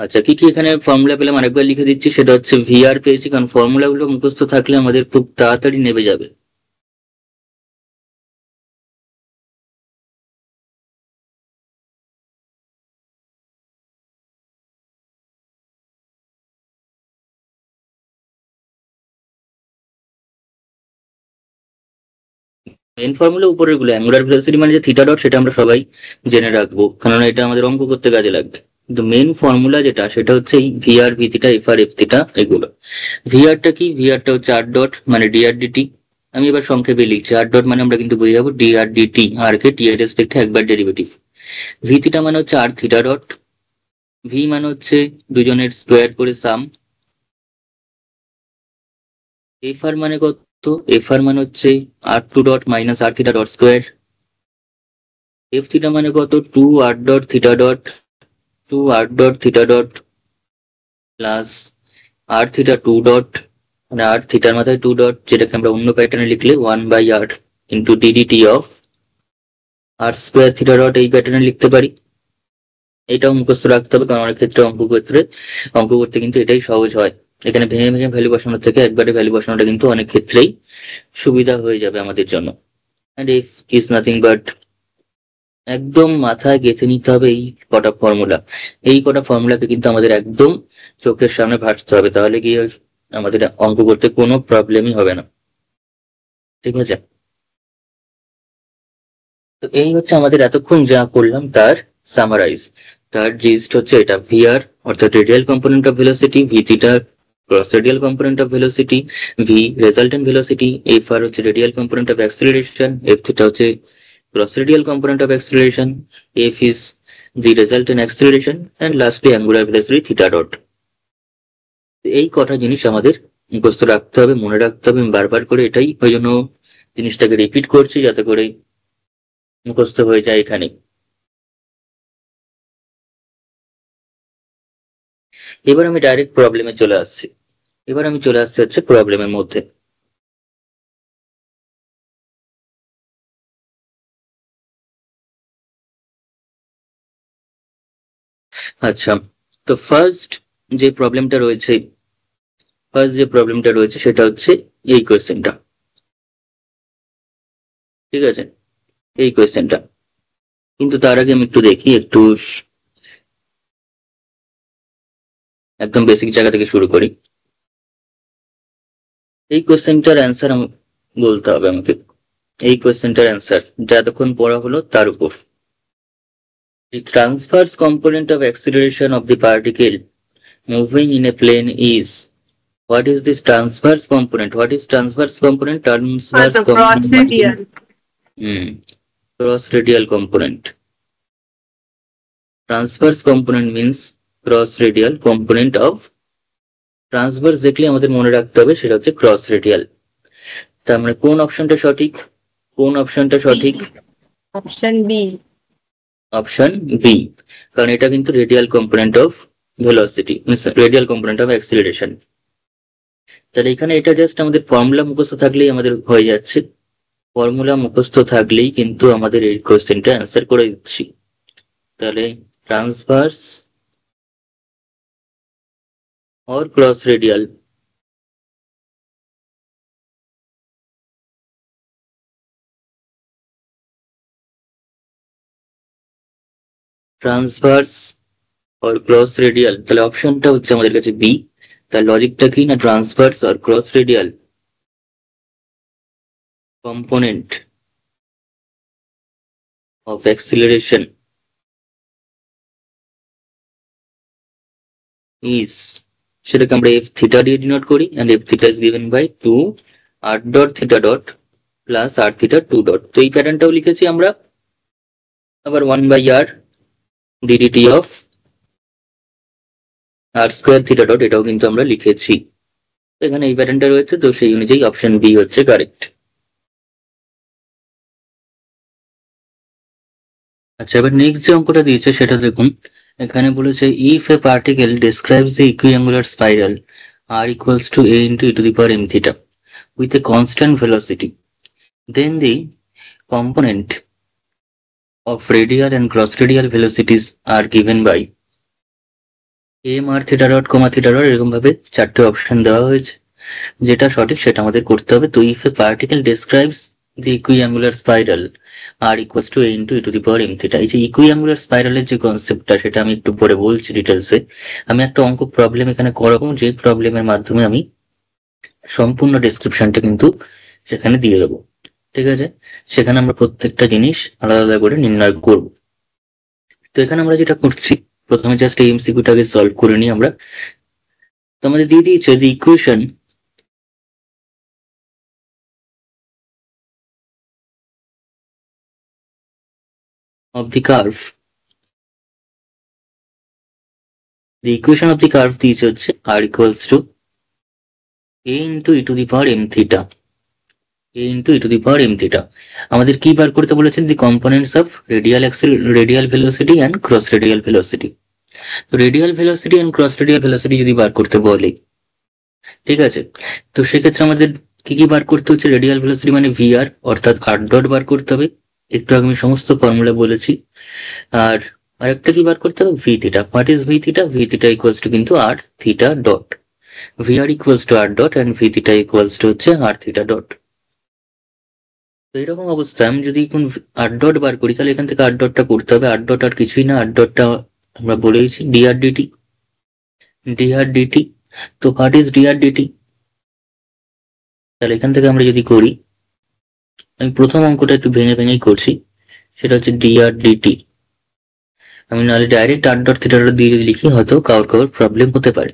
আচ্ছা, কি কি এখানে ফর্মুলা পেলাম আরেকবার লিখে দিচ্ছি। সেটা হচ্ছে ভিআর পেয়েছি, কারণ ফর্মুলাগুলো মুখস্থ থাকলে আমাদের খুব তাড়াতাড়ি নেমে যাবে। মেন ফর্মুলা উপরের গুলো, অ্যাঙ্গুলার ভেলোসিটি মানে যে থিটা ডট, সেটা আমরা সবাই জেনে রাখবো, কারণ এটা আমাদের অঙ্ক করতে কাজে লাগবে। কিন্তু মেন ফর্মুলা যেটা, সেটা হচ্ছে এই VR V theta F R F theta এগুলো। ভিআরটা কি? ভিআরটা হচ্ছে আর ডট মানে ডিআর ডিটি। আমি এবার সংক্ষেপে লিখছি। আর ডট মানে আমরা কিন্তু বুঝে যাবো ডিআর ডিটি, আর কে টি এর রেসপেক্টে একবার ডেরিভেটিভ। ভি থিটা মানে হচ্ছে আর থিটা ডট। ভি মানে হচ্ছে দুজনের স্কোয়ার করে সাম। এফ আর মানে কত? এফ আর মানে হচ্ছে আর টু ডট মাইনাস আর theta dot square. F theta মানে কত? টু আর ডট থিটা ডট, টু আর ডট থিটা ডট প্লাস আর থিটা টু ডট, মানে আর থিটার মাথায় টু ডট, যেটাকে আমরা অন্য প্যাটার্নে লিখলে one by r into d d t of R square theta dot, এই প্যাটার্নে লিখতে পারি। এটাও মুখস্থ রাখতে হবে, কারণ অনেক ক্ষেত্রে অঙ্ক করতে কিন্তু এটাই সহজ হয়। এখানে ভেঙে ভেঙে ভ্যালু বসানোর থেকে একবারে ভ্যালু বসানোটা কিন্তু অনেক ক্ষেত্রেই সুবিধা হয়ে যাবে আমাদের জন্য। and if is nothing but, একদম মাথায় গেঁথে নিতে হবে এই কটা ফর্মুলা। এই কটা ফর্মুলাকে কিন্তু আমাদের একদম চোখের সামনে ভাসতে হবে, তাহলে কি আমাদের অঙ্ক করতে কোনো প্রবলেমই হবে না। ঠিক আছে, তো এই হচ্ছে আমাদের এতক্ষণ যা করলাম তার সামারাইজ। তার জিস্ট হচ্ছে এটা, ভিআর অর্থাৎ radial component of velocity, V theta cross radial component of velocity, V resultant velocity, F R হচ্ছে radial component of acceleration, F theta হচ্ছে cross radial component of acceleration, f is the resultant acceleration, and lastly angular velocity theta dot. এই কটা জিনিস আমাদের মুখস্থ রাখতে হবে, মনে রাখতে হবে বারবার করে। এটাই ওই জন্য জিনিসটাকে রিপিট করছি, যাতে করে মুখস্থ হয়ে যায় এখানে। এবার আমি ডাইরেক্ট প্রবলেমে চলে আসছি। এবার আমি চলে আসছি হচ্ছে প্রবলেমের মধ্যে। আচ্ছা, তো ফার্স্ট যে প্রবলেমটা রয়েছে সেটা হচ্ছে এই কোয়েশ্চেনটা। ঠিক আছে, এই কোয়েশ্চেনটা, কিন্তু তার আগে আমি একটু দেখি, একদম বেসিক জায়গা থেকে শুরু করি। এই কোয়েশ্চেনটার অ্যান্সার বলতে হবে আমাকে। এই কোয়েশ্চেনটার অ্যান্সার যা এতক্ষণ পড়া হলো তার উপর। The transverse component of acceleration of the particle moving in a plane is, what is this transverse component? What is transverse component? Transverse cross radial. Cross radial component. Transverse component means cross radial component of, transverse দেখলে আমাদের মনে রাখতে হবে সেটা হচ্ছে cross radial. তার মানে কোন অপশনটা সঠিক? Option B. অপশন বি, কারণ এটা কিন্তু radial component of velocity, radial component of acceleration. তাহলে এখানে এটা জাস্ট আমাদের ফর্মুলা মুখস্থ থাকলেই আমাদের হয়ে যাচ্ছে। ফর্মুলা মুখস্থ থাকলেই কিন্তু আমাদের এই কোশ্চেনটা অ্যান্সার করে দিচ্ছি। তাহলে ট্রান্সভার্স और क्रॉस रेडियल, ট্রান্সভার্স और क्रॉस रेडियल, তাহলে অপশনটা হচ্ছে আমাদের কাছে বি। তার লজিকটা কি না, ট্রান্সভার্স और cross radial component of acceleration is, সেটাকে আমরা এফ থিটা দিয়ে ডিনোট করি, and F theta is given by 2 r dot theta dot plus r theta 2 dot। তো এই প্যাটার্নটাও লিখেছি আমরা। আবার 1 by r ddt of r square theta dot, এটাও কিন্তু আমরা লিখেছি। এখানে এই প্যাটার্নটা রয়েছে, তো সেই অনুযায়ী অপশন বি হচ্ছে কারেক্ট। আচ্ছা, এবার নেক্সট যে অঙ্কটা দিয়েছে সেটা দেখুন। এখানে বলেছে if a particle describes the equiangular spiral r equals to a into e to the power m theta with a constant velocity, then the component of radial and cross radial velocities are given by m r theta dot comma theta dot। এরকম ভাবে চারটে option দেওয়া হয়েছে, যেটা সঠিক সেটা আমাদের করতে হবে। তো if a particle describes the equiangular spiral r equals to a into e to the power m theta। এই যে ইকুইঅ্যাঙ্গুলার স্পাইরালের যে কনসেপ্টটা, সেটা আমি একটু পরে বলছি ডিটেলসে। আমি একটা অঙ্ক প্রবলেম এখানে করাবো, যে প্রবলেমের মাধ্যমে আমি সম্পূর্ণ ডেসক্রিপশনটা কিন্তু সেখানে দিয়ে দেবো। ঠিক আছে, সেখানে আমরা প্রত্যেকটা জিনিস আলাদা আলাদা করে নির্ণয় করব। তো এখানে আমরা যেটা করছি, প্রথমে জাস্ট এই এমসিকিউটাকে সলভ করে নিই আমরা। তো আমাদের দিয়ে দিয়েছে the equation of the curve, the equation of the curve দিয়েছে হচ্ছে r equals to a into e to the power m theta, a into e to the power m theta। আমাদের কি বার করতে বলেছেন? the components of radial velocity and cross radial velocity। তো radial velocity and cross radial velocity যদি বার করতে বলে, ঠিক আছে, তো সেক্ষেত্রে আমাদের কি কি বার করতে হচ্ছে? রেডিয়াল ভেলোসিটি মানে ভিআর অর্থাৎ আর ডট বার করতে হবে, একটু আগে আমি সমস্ত ফর্মুলা বলেছি। আর আরেকটা কি বার করতে হবে? V theta. What is V theta? V theta equals to কিন্তু R theta dot, VR equals to R dot and V theta equals to হচ্ছে আর থিটা ডট। তো এরকম অবস্থায় আমি যদি কোন আর ডট বার করি, তাহলে এখান থেকে আর ডটটা করতে হবে। আর ডট আর কিছুই না, আর ডটটা আমরা বলেইছি ডিআর ডিটি, ডিআর ডিটি। তো হোয়াট ইজ ডিআর ডিটি? তাহলে এখান থেকে আমরা যদি করি, আমি প্রথম অঙ্কটা একটু ভেঙে ভেঙেই করছি, সেটা হচ্ছে ডিআর ডিটি। আমি নাহলে direct r dot theta dot দিয়ে যদি লিখি, হয়তো কারোর প্রবলেম হতে পারে।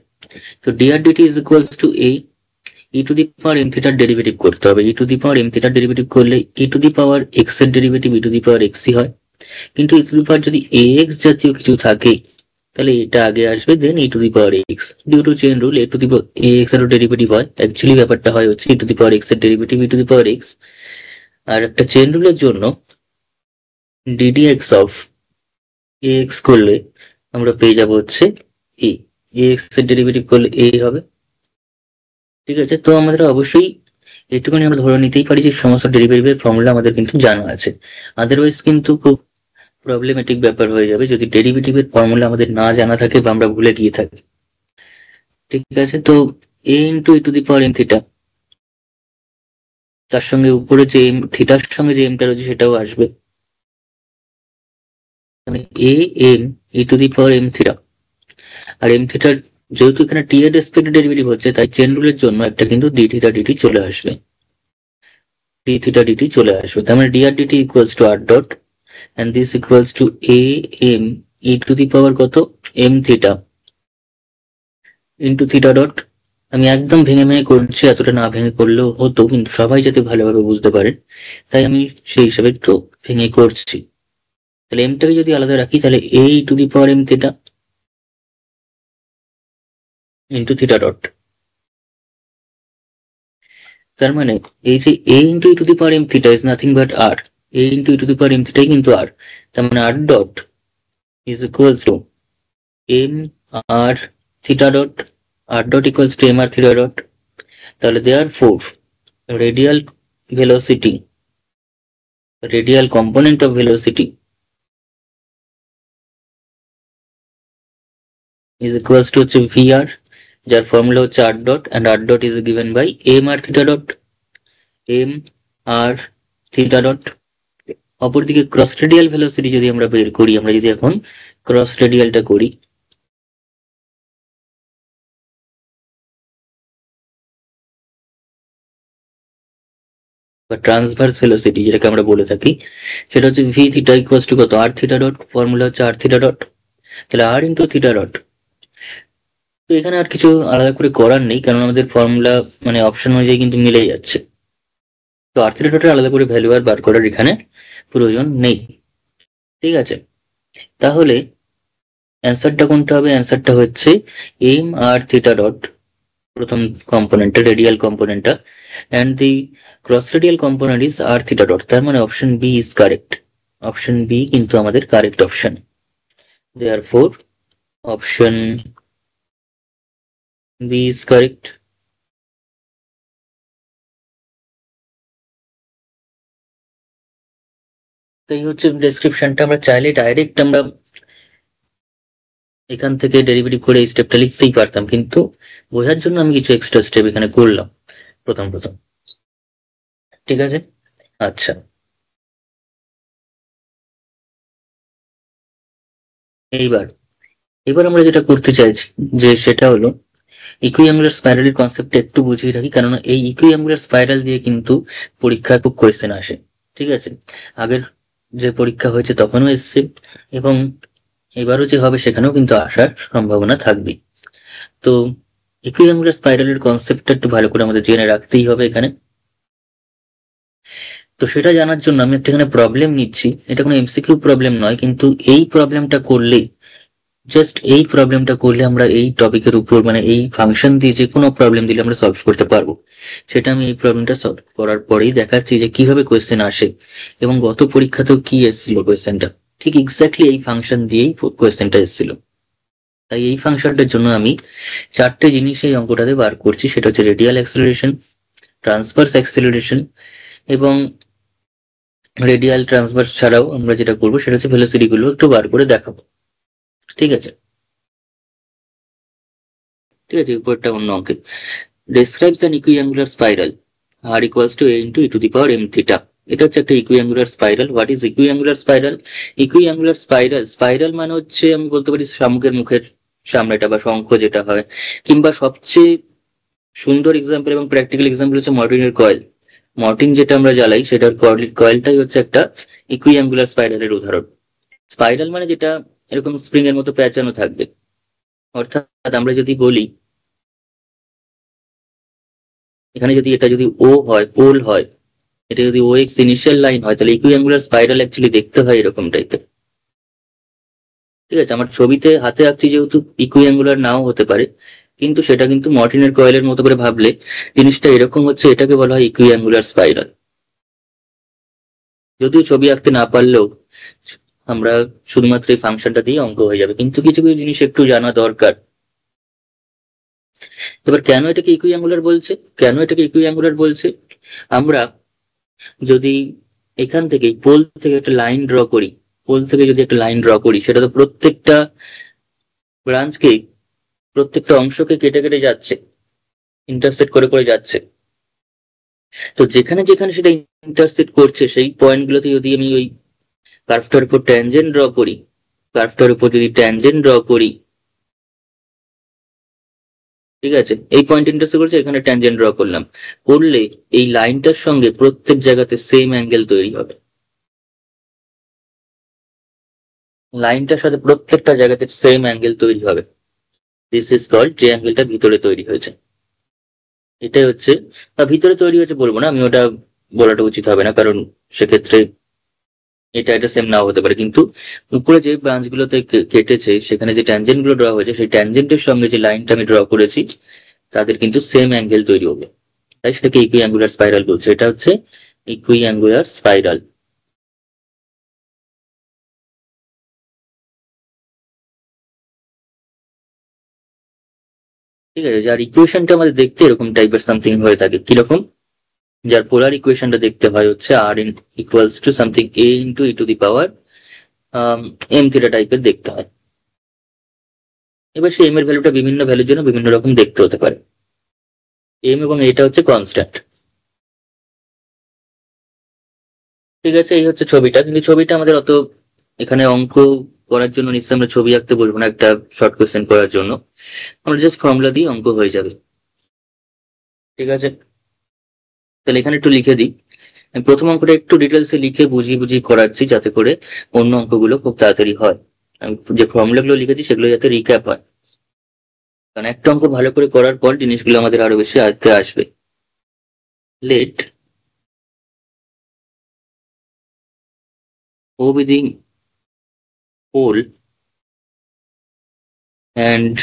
তো d r d t is equals to a e to the power m থিটার ডেরিভেটিভ করতে হবে। E to the power m থিটার ডেরিভেটিভ করলে e to the power x এর derivative E to the power এক্সই হয়, কিন্তু ই টু দি পাওয়ার যদি এ এক্স জাতীয় কিছু থাকে, তাহলে এটা আগে আসবে, then E to the power X. Due to chain rule A to the A X এর ডেরিভেটিভ হয়, অ্যাকচুয়ালি ব্যাপারটা হয় হচ্ছে E to the power x এর derivative E to the power X. আর একটা চেইন রুলের জন্য DD X of A X করলে আমরা পেয়ে যাবো হচ্ছে এ, এক্স এর ডেরিভেটিভ করলে এ হবে। ঠিক আছে, তো আমাদের অবশ্যই এইটুকুনি আমরা ধরে নিতেই পারি যে সমস্ত ডেরিভেটিভের ফর্মুলা আমাদের কিন্তু জানা আছে। আদারওয়াইজ কিন্তু খুব প্রবলেমেটিক ব্যাপার হয়ে যাবে যদি ডেরিভেটিভের ফর্মুলা আমাদের না জানা থাকে বা আমরা ভুলে গিয়ে থাকি। ঠিক আছে, তো A into E to the power M theta, তার সঙ্গে উপরে যে এম থিটার সঙ্গে যে এমটা রয়েছে সেটাও আসবে, মানে a m e to the power M theta. আর এম থিটার যেহেতু এখানে টি এর রেসপেক্টে ডেরিভেটিভ হচ্ছে, তাই চেন রুলের জন্য একটা কিন্তু ডি থিটা ডিটি চলে আসবে, ডি থিটা ডিটি চলে আসবে। তার মানে d r d t equals to R dot and this equals to a m e to the power কত m theta into theta dot। আমি একদম ভেঙে ভেঙে করছি, এতটা না ভেঙে করলেও হতো, কিন্তু সবাই যাতে ভালোভাবে বুঝতে পারে তাই আমি সেই হিসাবে একটু ভেঙে করছি। তাহলে এমটাকে যদি আলাদা রাখি, তাহলে a to the power m theta into theta dot। তার মানে এই যে a into e to the power m theta is nothing but r, a into e to the power m theta কিন্তু r, তার মানে r dot is equals to m r theta dot, r dot equals to m r theta dot। তাহলে therefore radial velocity, radial component of velocity is equals to হচ্ছে vr, যার formula হচ্ছে r dot, and r dot is given by m r theta dot, m r theta dot। অপরদিকে cross radial velocity যদি আমরা বের করি, আমরা যদি এখন ক্রস রেডিয়ালটা করি, বা ট্রান্সভার্স ভেলোসিটি যেটাকে আমরা বলে থাকি, সেটা হচ্ছে ভি থিটা ইকুয়ালস টু কত আর থিটা ডট, ফর্মুলা হচ্ছে আর থিটা ডট। তাহলে আর ইন্টু থিটা ডট। তো এখানে আর কিছু আলাদা করে করার নেই, কারণ আমাদের ফর্মুলা মানে অপশন অনুযায়ী কিন্তু মিলে যাচ্ছে। তো আর থিটা ডটের আলাদা করে ভ্যালু আর বার করার এখানে প্রয়োজন নেই। ঠিক আছে, তাহলে অ্যান্সারটা কোনটা হবে? অ্যান্সারটা হচ্ছে এম আর থিটা ডট, প্রথম কম্পোনেন্টটা radial কম্পোনেন্টটা, and the cross radial component is r theta dot। তার মানে option B is correct, option B কিন্তু আমাদের correct option. therefore option B is correct. তাই হচ্ছে ডেসক্রিপশনটা। আমরা চাইলে ডাইরেক্ট আমরা এখান থেকে ডেরিভেটিভ করে এই স্টেপটা লিখতেই পারতাম, কিন্তু বোঝার জন্য আমি কিছু এক্সট্রা স্টেপ এখানে করলাম প্রথম প্রথম। ঠিক আছে, আচ্ছা, এইবার এবার আমরা যেটা করতে চাইছি যে সেটা হলো ইকুইঅ্যাঙ্গুলার স্পাইরালের কনসেপ্টটা একটু বুঝিয়ে রাখি, কারণ এই ইকুইঅ্যাঙ্গুলার স্পাইরাল দিয়ে কিন্তু পরীক্ষায় খুব কোয়েশ্চেন আসে। ঠিক আছে, আগের যে পরীক্ষা হয়েছে তখনও এসছে, এবং এবারও যে হবে সেখানেও কিন্তু আসার সম্ভাবনা থাকবে। তো ইকুইঅ্যাঙ্গুলার স্পাইরালের কনসেপ্টটা একটু ভালো করে আমাদের জেনে রাখতেই হবে এখানে। তো সেটা জানার জন্য আমি একটা এখানে প্রবলেম নিচ্ছি, এটা কোনো এমসিকিউ প্রবলেম নয়, কিন্তু এই প্রবলেমটা করলে, জাস্ট এই প্রবলেমটা করলে আমরা এই টপিকের উপর মানে এই ফাংশন দিয়ে যে কোনো প্রবলেম দিলে আমরা সলভ করতে পারবো। সেটা আমি এই প্রবলেমটা সলভ করার পরেই দেখাচ্ছি যে কিভাবে কোয়েশ্চেন আসে, এবং গত পরীক্ষাতেও কি এসেছিল কোয়েশ্চেনটা, ঠিক এক্স্যাক্টলি এই ফাংশন দিয়েই কোয়েশ্চেনটা এসেছিল। তাই এই ফাংশনটার জন্য আমি চারটে জিনিস এই অঙ্কটাতে বার করছি, সেটা হচ্ছে রেডিয়াল অ্যাক্সেলারেশন, ট্রান্সভার্স অ্যাক্সেলারেশন, এবং রেডিয়াল ট্রান্সভার্স ছাড়াও আমরা যেটা করবো সেটা হচ্ছে ভেলোসিটি গুলো একটু বার করে দেখাবো। ঠিক আছে, ঠিক আছে, উপরটা অন্য অঙ্কে describes an equiangular spiral r equals to a into e to the power m theta. এটা হচ্ছে একটা equiangular spiral. What is equiangular spiral? Equiangular spiral মানে হচ্ছে আমি বলতে পারি শামুকের মুখের সামনেটা বা শঙ্খ যেটা হয়, কিংবা সবচেয়ে সুন্দর এক্সাম্পল এবং প্র্যাকটিক্যাল এক্সাম্পল হচ্ছে মর্টিনের কয়েল। মর্টিন যেটা আমরা জ্বালাই সেটার কয়েলটাই হচ্ছে একটা ইকুইঅ্যাঙ্গুলার স্পাইরালের উদাহরণ। স্পাইরাল মানে যেটা এরকম স্প্রিং এর মতো প্যাঁচানো থাকবে, অর্থাৎ আমরা যদি বলি এখানে যদি এটা যদি ও হয়, পোল হয়, এটা যদি ও এক্স ইনিশিয়াল লাইন হয়, তাহলে ইকুইঅ্যাঙ্গুলার স্পাইরাল অ্যাকচুয়ালি দেখতে হয় এরকম টাইপের। ঠিক আছে, আমার ছবিতে হাতে আঁকছি যেহেতু ইকুইঅ্যাঙ্গুলার নাও হতে পারে, কিন্তু সেটা কিন্তু মর্টিনের কয়েলের মতো করে ভাবলে জিনিসটা এরকম হচ্ছে, এটাকে বলা হয় ইকুইঅ্যাঙ্গুলার স্পাইরাল। যদিও ছবি আঁকতে না পারলেও আমরা শুধুমাত্র এই ফাংশনটা দিয়ে অঙ্ক হয়ে যাবে, কিন্তু কিছু কিছু জিনিস একটু জানা দরকার। এবার কেন এটাকে ইকুইঅ্যাঙ্গুলার বলছে, কেন এটাকে ইকুইঅ্যাঙ্গুলার বলছে? আমরা যদি এখান থেকে পোল থেকে একটা লাইন ড্র করি, পোল থেকে যদি একটা লাইন ড্র করি, সেটা তো প্রত্যেকটা ব্রাঞ্চকে, প্রত্যেকটা অংশকে কেটে কেটে যাচ্ছে, ইন্টারসেক্ট করে করে যাচ্ছে। তো যেখানে যেখানে সেটা ইন্টারসেক্ট করছে সেই পয়েন্টগুলোতে যদি আমি ওই কার্ভটার উপর ট্যানজেন্ট ড্র করি, কার্ভটার উপর যদি ট্যানজেন্ট ড্র করি, ঠিক আছে, এই পয়েন্ট ইন্টারসেক্ট করছে, এখানে ট্যানজেন্ট ড্র করলাম, করলে এই লাইনটার সঙ্গে প্রত্যেক জায়গাতে সেম অ্যাঙ্গেল তৈরি হবে। লাইনটার সাথে প্রত্যেকটা জায়গাতে সেম অ্যাঙ্গেল তৈরি হবে। দিস ইজ কল্ড, যে অ্যাঙ্গেলটা ভিতরে তৈরি হয়েছে এটাই হচ্ছে, বা ভিতরে তৈরি হয়েছে বলবো না, আমি ওটা বলাটা উচিত হবে না, কারণ সেক্ষেত্রে এটা এটা সেম নাও হতে পারে, কিন্তু উপরে যে ব্রাঞ্চ গুলোতে কেটেছে সেখানে যে ট্যানজেন্ট গুলো ড্র হয়েছে সেই ট্যানজেন্টের সঙ্গে যে লাইনটা আমি ড্র করেছি তাদের কিন্তু সেম অ্যাঙ্গেল তৈরি হবে, তাই সেটাকে ইকুইঅ্যাঙ্গুলার স্পাইরাল বলছে। এটা হচ্ছে ইকুইঅ্যাঙ্গুলার স্পাইরাল। ঠিক আছে, যার ইকুয়েশনটা আমাদের দেখতে এরকম টাইপের সামথিং হয়ে থাকে, কিরকম? যার পোলার ইকুয়েশনটা দেখতে হয় হচ্ছে r in equals to something a into E to the power M theta টাইপের দেখতে হয়। এবার সেই এম এর ভ্যালুটা বিভিন্ন ভ্যালুর জন্য বিভিন্ন রকম দেখতে হতে পারে। এম এবং এটা হচ্ছে কনস্ট্যান্ট। ঠিক আছে, এই হচ্ছে ছবিটা, কিন্তু ছবিটা আমাদের অত এখানে অঙ্ক করার জন্য নিশ্চয়ই আমরা ছবি আঁকতে বলবো না, একটা শর্ট কোয়েশ্চেন করার জন্য আমরা জাস্ট ফর্মুলা দিয়ে অঙ্ক হয়ে যাবে। ঠিক আছে, তাহলে এখানে একটু লিখে দিই। আমি প্রথম অঙ্কটা একটু ডিটেলসে লিখে বুঝিয়ে বুঝিয়ে করাচ্ছি যাতে করে অন্য অঙ্কগুলো খুব তাড়াতাড়ি হয়। আমি যে ফর্মুলাগুলো লিখেছি সেগুলো যাতে রিক্যাপ হয়, কারণ একটা অঙ্ক ভালো করে করার পর জিনিসগুলো আমাদের আরো বেশি আয়ত্তে আসবে। Let O be the pole and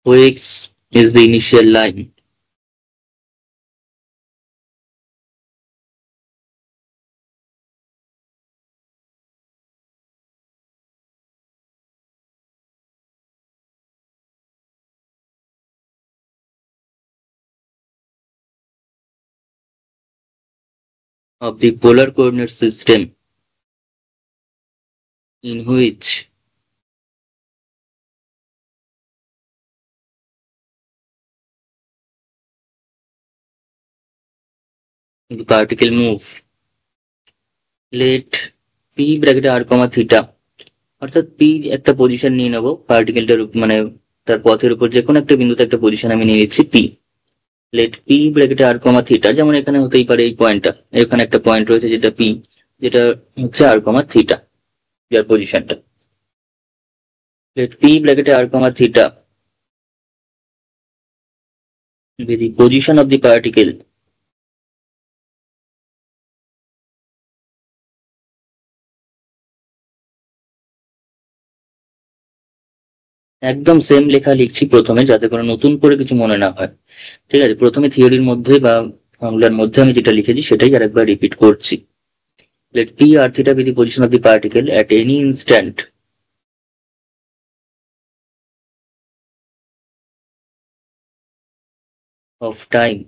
OX is the initial line. Of the polar coordinate system in which the particle move. Let p bracket r comma theta অর্থাৎ পি একটা পজিশন নিয়ে নেবো পার্টিকেলটার, মানে তার পথের উপর যে কোনো একটা বিন্দুতে একটা পজিশন আমি নিয়ে নিচ্ছি পি। লেট পি ব্র্যাকেটে আর কমা থিটা, যেমন এখানে হতেই পারে এই পয়েন্টটা, এখানে একটা পয়েন্ট রয়েছে যেটা পি, যেটা হচ্ছে আর কমা থিটা, যার পজিশনটা। লেট পি ব্র্যাকেটে r comma theta with the position of the particle একদম সেম লেখা লিখছি প্রথমে, যাতে করে নতুন করে কিছু মনে না হয়। ঠিক আছে, প্রথমে থিওরির মধ্যে বা ফর্মুলার মধ্যে আমি যেটা লিখেছি সেটাই আরেকবার রিপিট করছি। Let P r theta with the position of the particle at any instant of time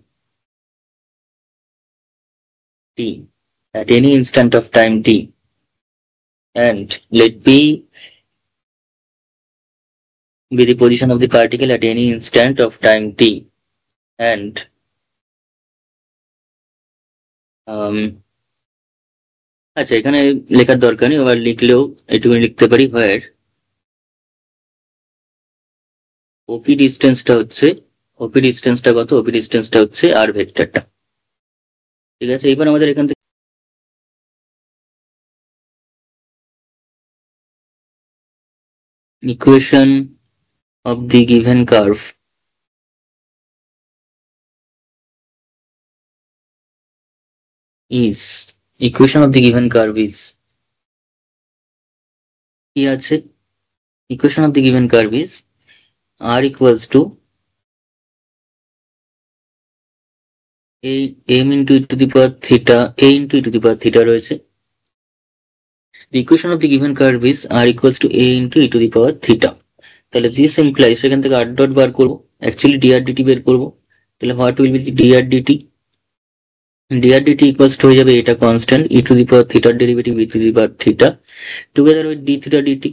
t, at any instant of time t, and let p be the position of the particle at any instant of time t, and আচ্ছা এখানে লেখার দরকার নেই, আবার লিখলেও এটুকুনি লিখতে পারি, হোয়ার ওপি ডিস্টেন্সটা হচ্ছে, ওপি ডিস্টেন্সটা কত, ওপি ডিস্টেন্সটা হচ্ছে আর ভেক্টরটা। ঠিক আছে, এবার আমাদের এখান থেকে equation of the given curve is, equation of the given curve is কি আছে, equation of the given curve is r equals to m into e to the power theta, a into e to the power theta রয়েছে। The equation of the given curve is r equals to a into e to the power theta। তাহলে this implies এখান থেকে r dot বার করবো, actually dr dt বের করবো। তাহলে what will be the dr dt? dr dt equals to হয়ে যাবে এটা constant e to the power theta derivative e to the power theta together with d theta dt,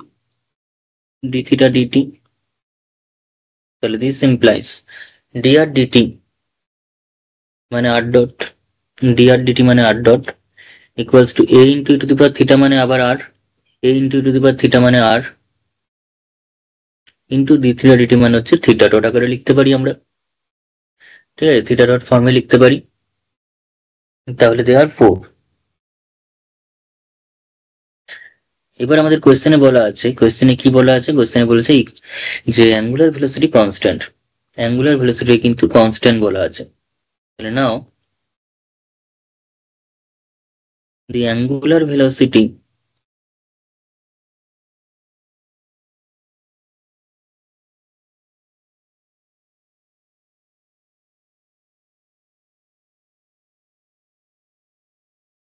d theta dt। তাহলে this implies dr dt মানে r dot, dr dt মানে r dot equals to a into e to the power theta মানে আবার r, a into e to the power theta মানে r into d theta dt মানে হচ্ছে theta dot আকারে লিখতে পারি আমরা। ঠিক আছে, theta dot ফর্মে লিখতে পারি। তাহলে therefore এবার আমাদের কোয়েশ্চেনে বলা আছে, কোয়েশ্চেনে কি বলা আছে, কোয়েশ্চেনে বলেছে যে angular velocity constant, angular velocity কিন্তু কনস্ট্যান্ট বলা আছে। তাহলে নাও the angular velocity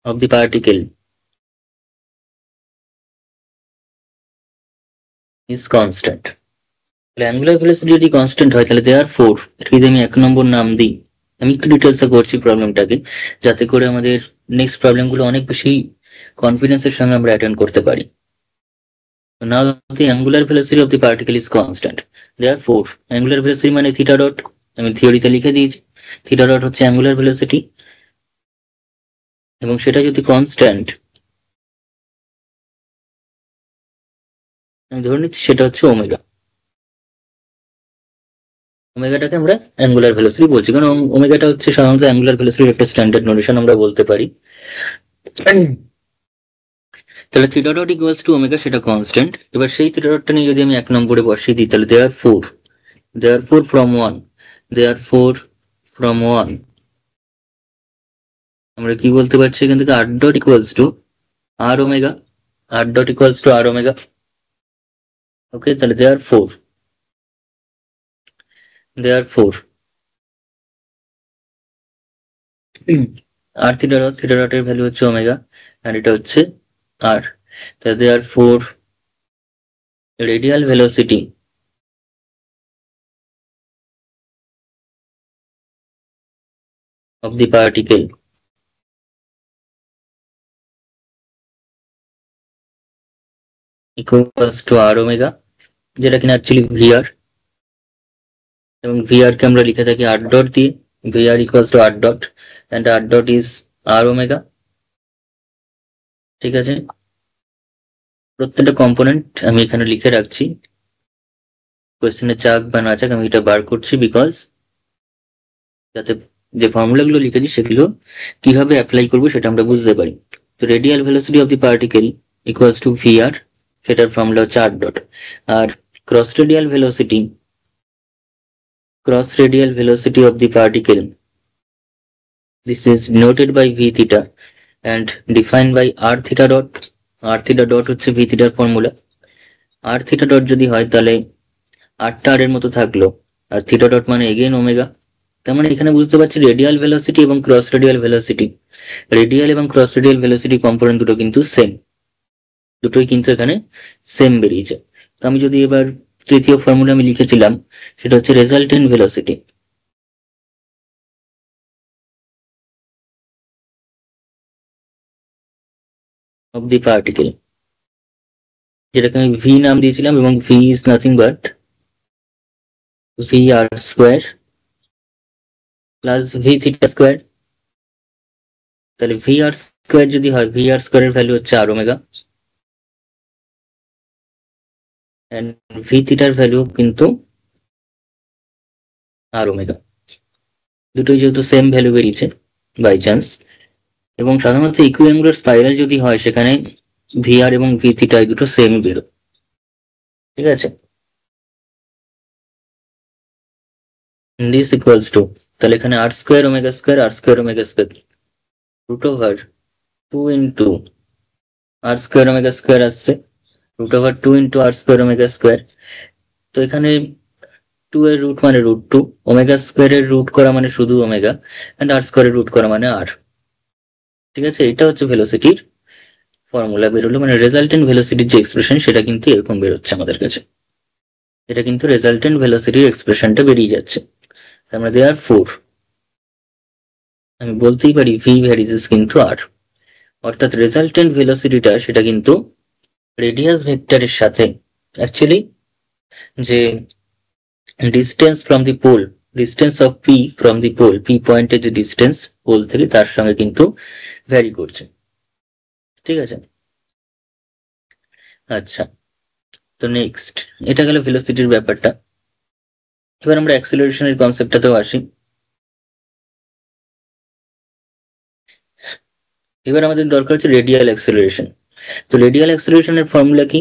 of the particle is constant। তাহলে অ্যাঙ্গুলার ভেলোসিটি যদি কনস্ট্যান্ট হয় তাহলে therefore এটাকে যদি আমি 1 নম্বর নাম দিই, আমি একটু ডিটেলসে করছি প্রবলেমটাকে, যাতে করে আমাদের নেক্সট প্রবলেমগুলো অনেক বেশি কনফিডেন্সের সঙ্গে আমরা অ্যাটেন্ড করতে পারি। Now the angular velocity of the particle is constant, therefore angular velocity মানে theta dot, আমি থিওরিতে লিখে দিয়েছি theta dot হচ্ছে angular velocity, এবং সেটা যদি কনস্ট্যান্ট আমি ধরে নিচ্ছি সেটা হচ্ছে ওমেগা, ওমেগাটাকে আমরা অ্যাঙ্গুলার ভেলোসিটি বলছি, কারণ ওমেগাটা হচ্ছে সাধারণত অ্যাঙ্গুলার ভেলোসিটির একটা স্ট্যান্ডার্ড নোটেশন আমরা বলতে পারি। তাহলে theta dot equals to omega, সেটা কনস্ট্যান্ট। এবার সেই থিটা ডটটা নিয়ে যদি আমি 1 নম্বরে বসিয়ে দিই, তাহলে therefore from 1, therefore from 1 আমরা কি বলতে পারছি এখান থেকে r dot equals to r omega, r dot equals to r omega। ওকে, তাহলে therefore r theta dot এর ভ্যালু হচ্ছে ওমেগা আর এটা হচ্ছে r। তাহলে therefore radial velocity of the particle equals to r omega, যেটা কিনা অ্যাকচুয়ালি vr, এবং vr কে আমরা লিখে থাকি r dot দিয়ে, vr equals to r dot and r dot is r omega। ঠিক আছে, প্রত্যেকটা কম্পোনেন্ট আমি এখানে লিখে রাখছি, কোয়েশ্চেনে চাক বা না চাক আমি এটা বার করছি, বিকজ যাতে যে ফর্মুলাগুলো লিখেছি সেগুলো কিভাবে অ্যাপ্লাই করবো সেটা আমরা বুঝতে পারি। তো radial velocity of the particle equals to v r, সেটার ফর্মুলা হচ্ছে আর ডট। আর cross radial velocity of the particle, this is denoted by v theta and defined by r theta dot. r theta dot হচ্ছে v theta formula. r theta dot যদি হয় তাহলে আরটা আর এর মতো থাকলো, আর থিটা ডট মানে এগেইন ওমেগা। তার মানে এখানে বুঝতে পারছি রেডিয়াল ভেলোসিটি এবং ক্রস রেডিয়াল ভেলোসিটি, রেডিয়াল এবং ক্রস রেডিয়াল ভেলোসিটি কম্পোনেন্ট দুটো কিন্তু সেম, দুটোই কিন্তু এখানে সেম বেরিয়েছে। তো আমি যদি এবার তৃতীয় ফর্মুলা আমি লিখেছিলাম, সেটা হচ্ছে resultant velocity of the particle, যেটাকে আমি ভি নাম দিয়েছিলাম, এবং v is nothing but v R square plus V theta square. তাহলে ভি আর স্কোয়ার যদি হয়, ভি আর স্কোয়ারের ভ্যালু হচ্ছে আর ওমেগা, এন্ড ভি থিটার ভ্যালু কিন্তু আর ওমেগা। দুটোই যেহেতু সেম ভ্যালু বেরিয়েছে বাই চান্স, এবং সাধারণত ইকুইঅ্যাঙ্গুলার স্পাইরাল যদি হয় সেখানে ভি আর এবং ভি থিটা এই দুটো সেম বেরো, ঠিক আছে। দিস ইকুয়ালস টু, তাহলে এখানে r square omega square, r square omega square root over 2 into r square omega square আসছে, root over 2 into r square omega square. তো এখানে 2 এর রুট মানে রুট 2, ওমেগা স্কোয়ারের রুট করা মানে শুধু ওমেগা, এন্ড আর স্কোয়ারের রুট করা মানে আর, ঠিক আছে। এটা হচ্ছে ভেলোসিটির ফর্মুলা বেরোলো, মানে রেজাল্টেন্ট ভেলোসিটির যে এক্সপ্রেশন সেটা কিন্তু এরকম বেরোচ্ছে আমাদের কাছে। এটা কিন্তু রেজাল্টেন্ট ভেলোসিটির এক্সপ্রেশনটা বেরিয়ে যাচ্ছে। তার মানে দেয়ার ফোর আমি বলতেই পারি ভি ভ্যারিজেস কিন্তু আর, অর্থাৎ রেজাল্টেন্ট ভেলোসিটিটা সেটা কিন্তু রেডিয়াস ভেক্টরের সাথে অ্যাকচুয়ালি যে distance from the pole, distance of P from the pole, P পয়েন্টের যে ডিস্টেন্স পোল থেকে তার সঙ্গে কিন্তু ভ্যারি করছে, ঠিক আছে। আচ্ছা, তো নেক্সট এটা গেল ভেলোসিটির ব্যাপারটা। এবার আমরা অ্যাক্সিলারেশনের কনসেপ্টটাতেও আসি। এবার আমাদের দরকার হচ্ছে রেডিয়াল অ্যাক্সিলারেশন। তো রেডিয়াল অ্যাক্সিলারেশনের ফর্মুলা কি?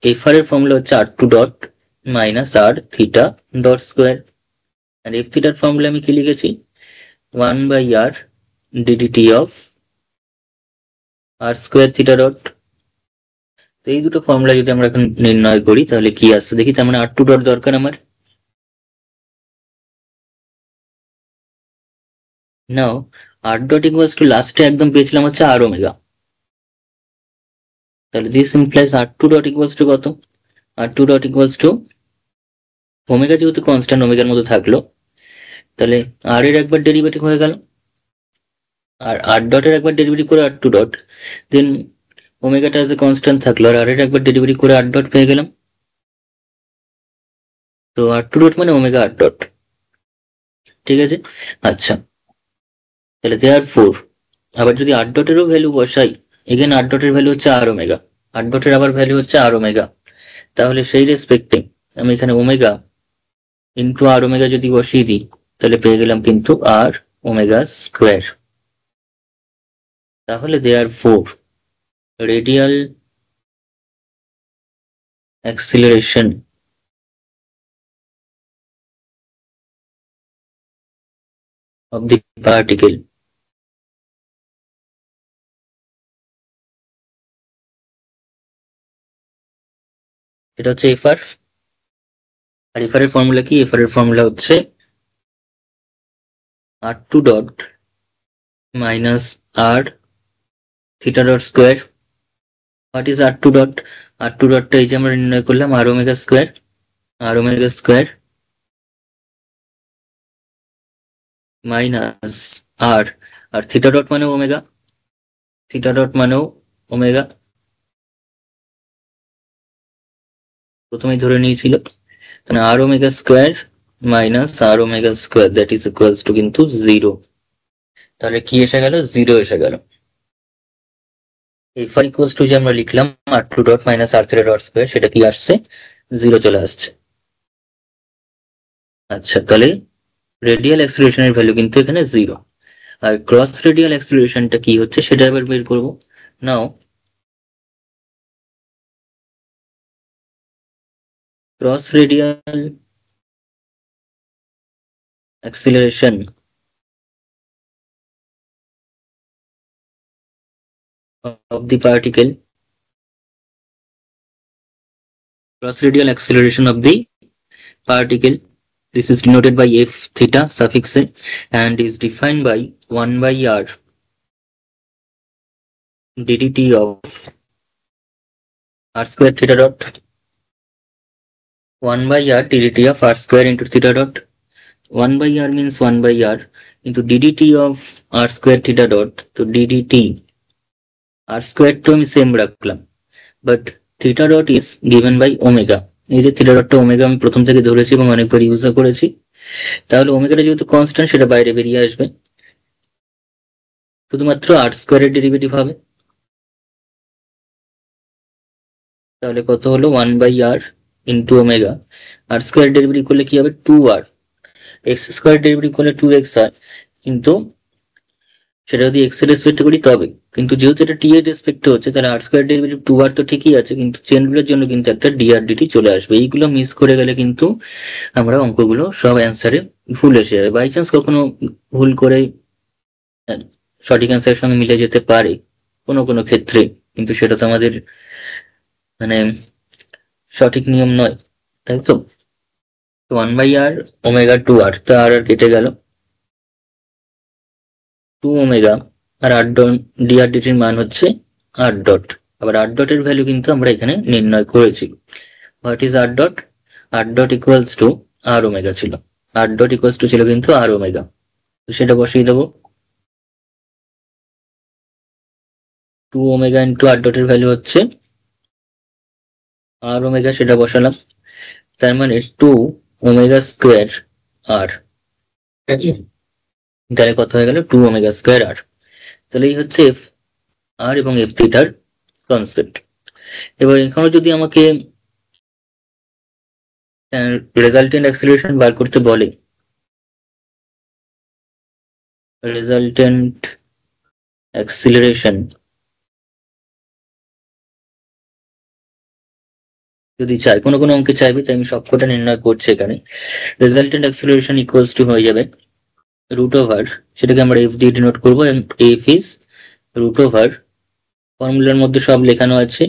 এফ আর এর ফর্মুলা হচ্ছে আর টু ডট মাইনাস আর থিটা ডট স্কোয়ার, আর এফ থিটার ফর্মুলা আমি কি লিখেছি? 1 by r d d t of R square theta dot. তো এই দুটো ফর্মুলা যদি আমরা এখন নির্ণয় করি তাহলে কি আসছে দেখি। তার মানে আর টু ডট দরকার আমার। Now r dot equals to লাস্টে একদম পেয়েছিলাম হচ্ছে আর ওমেগা, তাহলে this implies r two dot equals to কত? R two dot equals to omega, যেহেতু কনস্ট্যান্ট ওমেগার মধ্যে থাকলো, তাহলে আর এর একবার ডেরিভেটিভ হয়ে গেল, আর আর ডটের একবার ডেরিভেটিভ করে আর টু ডট, দেন ওমেগাটা এজ এ কনস্ট্যান্ট থাকলো, আর আর এর একবার ডেরিভেটিভ করে আর ডট পেয়ে গেলাম। তো আর টু ডট মানে ওমেগা আর ডট, ঠিক আছে। আচ্ছা, তাহলে দেয়ার ফোর আবার যদি আর ডটেরও ভ্যালু বসাই, এখানে আর ডটের ভ্যালু হচ্ছে আর ওমেগা, আর ডটের আবার ভ্যালু হচ্ছে আর ওমেগা, তাহলে সেই রেসপেক্টে আমি এখানে ওমেগা ইন্টু আর ওমেগা যদি বসিয়ে দিই তাহলে পেয়ে গেলাম কিন্তু আর ওমেগা স্কোয়ার। তাহলে there for radial acceleration of the particle এটা হচ্ছে এফআর। আর এফআর এর ফর্মুলা কি? এফআর এর ফর্মুলা হচ্ছে আর two dot minus R theta dot square. What is r two dot? R two ডটটা এই যে আমরা নির্ণয় করলাম r omega square, r omega square minus r, আর থিটা ডট মানে ওমেগা, থিটা ডট মানেও ওমেগা, প্রথমেই ধরে নিয়েছিল। তাহলে r omega square minus R omega square that is equals to কিন্তু জিরো। তাহলে কি এসে গেল? জিরো এসে গেল। F1 equals to যে আমরা লিখলাম r2 dot minus r3 dot square, সেটা কি আসছে? 0 চলে আসছে। আচ্ছা, তাহলে রেডিয়াল অ্যাক্সিলারেশনের ভ্যালু কিন্তু এখানে 0। আর ক্রস রেডিয়াল অ্যাক্সিলারেশনটা কি হচ্ছে সেটা এবার বের করব। Now cross radial acceleration of the particle, cross radial acceleration of the particle, this is denoted by f theta suffix a and is defined by 1 by r ddt of r square theta dot 1 by r ddt of r square into theta dot 1 by r means 1 by r into ddt of r square theta dot, তো ddt r square তো আমি same রাখলাম, but theta dot is given by omega. এই যে theta ডটটা omega আমি প্রথম থেকে ধরেছি এবং অনেকবার ইউজ করেছি, তাহলে ওমেগাটা যেহেতু কনস্ট্যান্ট সেটা বাইরে বেরিয়ে আসবে, শুধুমাত্র আর স্কোয়ারের ডেরিভেটিভ হবে। তাহলে কত হলো 1 by r into omega, r square derivative করলে কি হবে 2r, এক্স স্কোয়ার ডেরিভেটিভ করলে 2x হয়, কিন্তু সেটা যদি এক্স এর রেসপেক্টে করি তবে, কিন্তু যেহেতু এটা টি এর রেসপেক্টে হচ্ছে তাহলে আর স্কোয়ার ডেরিভেটিভ 2r তো ঠিকই আছে, কিন্তু চেন রুলের জন্য কিন্তু একটা ডিআর ডিটি চলে আসবে। এইগুলো মিস করে গেলে কিন্তু আমরা অঙ্কগুলো সব অ্যান্সারে ভুল এসে যাবে। বাই চান্স কখনো ভুল করে সঠিক অ্যান্সারের সঙ্গে মিলে যেতে পারে কোনো কোনো ক্ষেত্রে, কিন্তু সেটা তো আমাদের মানে সঠিক নিয়ম নয়, তাই তো। 1 বাই আর ওমেগা 2r, তো আর আর কেটে গেল, 2 ওমেগা আর আর ডট ডিআর ডিটির মান হচ্ছে আর ডট। আবার আর ডটের ভ্যালু কিন্তু আমরা এখানে নির্ণয় করেছি। What is r dot? R dot equals to r omega ছিল, আর ডট ইকুয়ালস টু ছিল কিন্তু আর ওমেগা, তো সেটা বসিয়ে দেবো। 2 ওমেগা ইন্টু আর ডটের ভ্যালু হচ্ছে আর ওমেগা, সেটা বসালাম, তার মানে 2 ওমেগা স্কোয়ার আর, তাহলে কত হয়ে গেল 2 ওমেগা স্কোয়ার আর। তাহলে এই হচ্ছে এফ আর এবং এফ থিটার কনসেপ্ট। এবার এখানে যদি আমাকে রেজাল্টেন্ট অ্যাক্সিলারেশন বার করতে বলে, রেজাল্টেন্ট অ্যাক্সিলারেশন যদি চাই, কোনো কোনো অঙ্কে চাইবে, তাই আমি সবকটা নির্ণয় করছি এখানে। রেজাল্টেন্ট অ্যাক্সিলারেশন ইকুয়ালস টু হয়ে যাবে রুট ওভার, সেটাকে আমরা এফ দিয়ে ডিনোট করবো, এফ ইজ রুট ওভার, ফর্মুলার মধ্যে সব লেখানো আছে,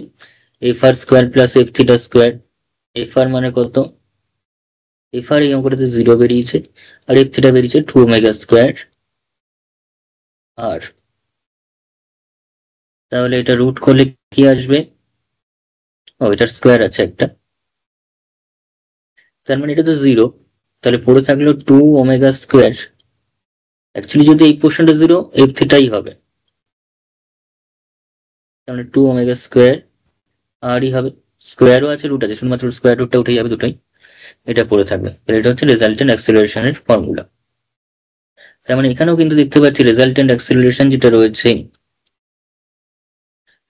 এফ আর square plus F theta square. F R মানে কত? এফ আর এই অঙ্কটাতে 0 বেরিয়েছে, আর এফ থিটা বেরিয়েছে 2 ওমেগা স্কোয়ার আর। তাহলে এটা রুট করলে কি আসবে? ও, এটার স্কোয়ার আছে একটা, তার মানে এটা তো 0, তাহলে পড়ে থাকলো 2 ওমেগা স্কোয়ার। অ্যাকচুয়ালি যদি এই পোর্শনটা 0, এফ থিটাই হবে, তাহলে 2 ওমেগা স্কোয়ার আরই হবে, স্কোয়ারও আছে রুট আছে, শুধুমাত্র স্কোয়ার রুটটা উঠে যাবে দুটোই, এটা পড়ে থাকবে। এটা হচ্ছে রেজাল্টেন্ট অ্যাক্সিলারেশনের ফর্মুলা। তার মানে এখানেও কিন্তু দেখতে পাচ্ছি রেজাল্টেন্ট অ্যাক্সিলারেশন যেটা রয়েছে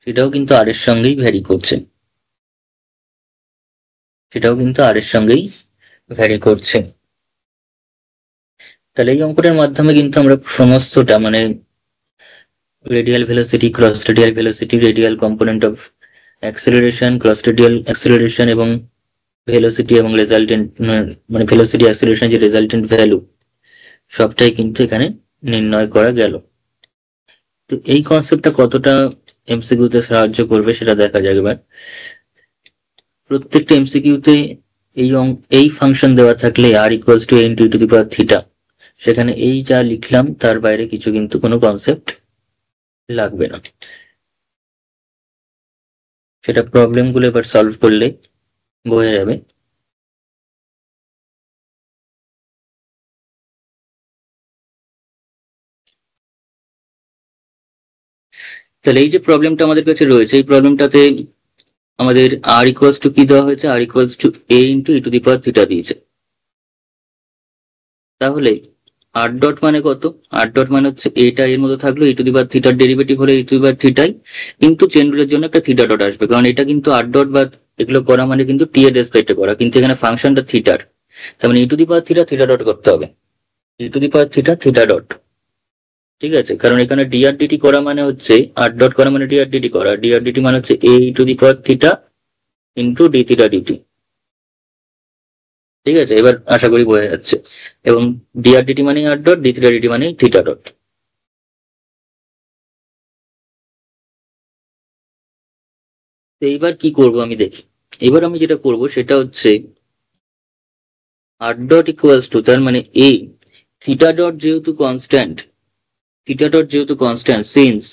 সেটাও কিন্তু আর এর সঙ্গেই ভ্যারি করছে, সেটাও কিন্তু আর এর সঙ্গেই ভ্যারি করছে। তাহলে এই অঙ্কটার মাধ্যমে কিন্তু আমরা সমস্তটা মানে radial velocity, cross radial velocity, radial component of acceleration, cross radial acceleration এবং ভেলোসিটি এবং রেজাল্টেন্ট মানে ভেলোসিটি অ্যাক্সিলারেশন যে রেজাল্টেন্ট ভ্যালু, সবটাই কিন্তু এখানে নির্ণয় করা গেল। তো এই কনসেপ্টটা কতটা এমসিকিউতে সাহায্য করবে সেটা দেখা যাক এবার। প্রত্যেকটা এমসিকিউতে এই ফাংশন দেওয়া থাকলে r equals to into e to the power theta, সেখানে এই যা লিখলাম তার বাইরে কিছু কিন্তু কোনো কনসেপ্ট লাগবে না, সেটা প্রবলেমগুলো এবার সলভ করলে বোঝা যাবে। তাহলে এই যে প্রবলেমটা আমাদের কাছে রয়েছে, এই প্রবলেমটাতে আমাদের আর ইকুয়ালস টু কি দেওয়া হয়েছে? R equals to a into E to the power theta দিয়েছে। তাহলে আর ডট মানে কত? আর ডট মানে হচ্ছে এটা এর মধ্যে থাকলো e টু দি পাওয়ার থিটার ডেরিভেটিভ হলে e টু দি পাওয়ার থিটাই, কিন্তু চেন রুলের জন্য একটা থিটা ডট আসবে, কারণ এটা কিন্তু আর ডট বা এগুলো করা মানে কিন্তু টি এর রেসপেক্টে করা, কিন্তু এখানে ফাংশনটা থিটার, তার মানে e to the power theta theta dot করতে হবে, e to the power theta theta dot. ঠিক আছে, কারণ এখানে ডিআর ডিটি করা মানে হচ্ছে আর ডট করা মানে ডিআর ডিটি করা, ডিআর ডিটি মানে হচ্ছে a to the power theta into D theta d t. ঠিক আছে, এবার আশা করি বোঝা যাচ্ছে। এবং ডিআর ডিটি মানে r dot, d theta d t মানে থিটা ডট। এইবার কি করব আমি দেখি। এবার আমি যেটা করব সেটা হচ্ছে আর ডট ইকুয়ালস টু, তার মানে এ থিটা ডট যেহেতু কনস্ট্যান্ট, থিটা ডট যেহেতু constant, since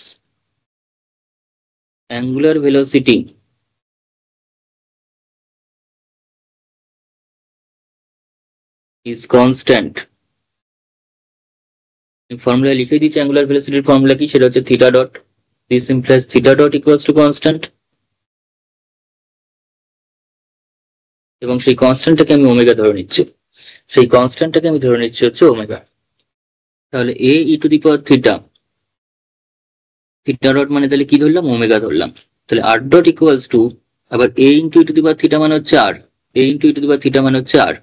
angular velocity is constant, formula লিখে দিচ্ছি অ্যাঙ্গুলার ভেলোসিটির ফর্মুলা কি, সেটা হচ্ছে theta dot, this implies theta dot equals to constant, এবং সেই কনস্ট্যান্টটাকে আমি ওমেগা ধরে নিচ্ছি, সেই কনস্ট্যান্টটাকে আমি ধরে নিচ্ছি হচ্ছে ওমেগা। তাহলে a e to the power theta, theta dot মানে তাহলে কি ধরলাম, ওমেগা ধরলাম, তাহলে আর ডট ইকুয়ালস টু, আবার a into E to the power theta মানে হচ্ছে r, a into E to the power theta মানে হচ্ছে আর,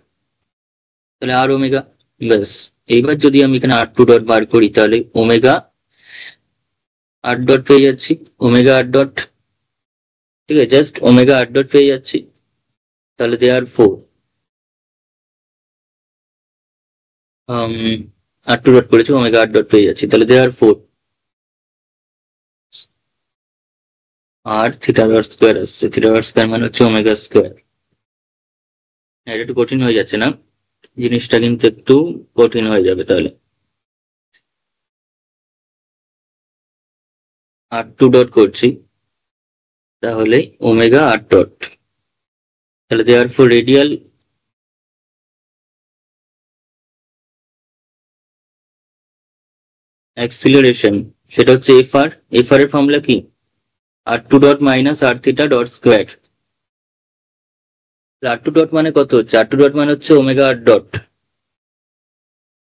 তাহলে আর ওমেগা। ব্যাস, এইবার যদি আমি এখানে আর টু ডট বার করি তাহলে ওমেগা আর ডট পেয়ে যাচ্ছি, ওমেগা আর ডট। ঠিক আছে, জাস্ট ওমেগা আর ডট পেয়ে যাচ্ছি, তাহলে দে আর ফোর আর টু ডট করেছি, ওমেগা আর ডট পেয়ে যাচ্ছি, তাহলে দে আর ফোর আর থিটা ডট স্কোয়ার আসছে, থিটা ডট স্কোয়ার মানে হচ্ছে ওমেগা স্কোয়ার। এটা একটু কঠিন হয়ে যাচ্ছে না, জিনিসটা কিন্তু একটু কঠিন হয়ে যাবে। তাহলে আর টু ডট করছি, তাহলে ওমেগা আর ডট, তাহলে দেয়ার ফর রেডিয়াল অ্যাক্সিলারেশন সেটা হচ্ছে এফ আর, এফ আর এর ফর্মুলা কি, আর টু ডট মাইনাস আর theta dot square. R two dot মানে কত হচ্ছে, আর টু ডট মানে হচ্ছে ওমেগা আর ডট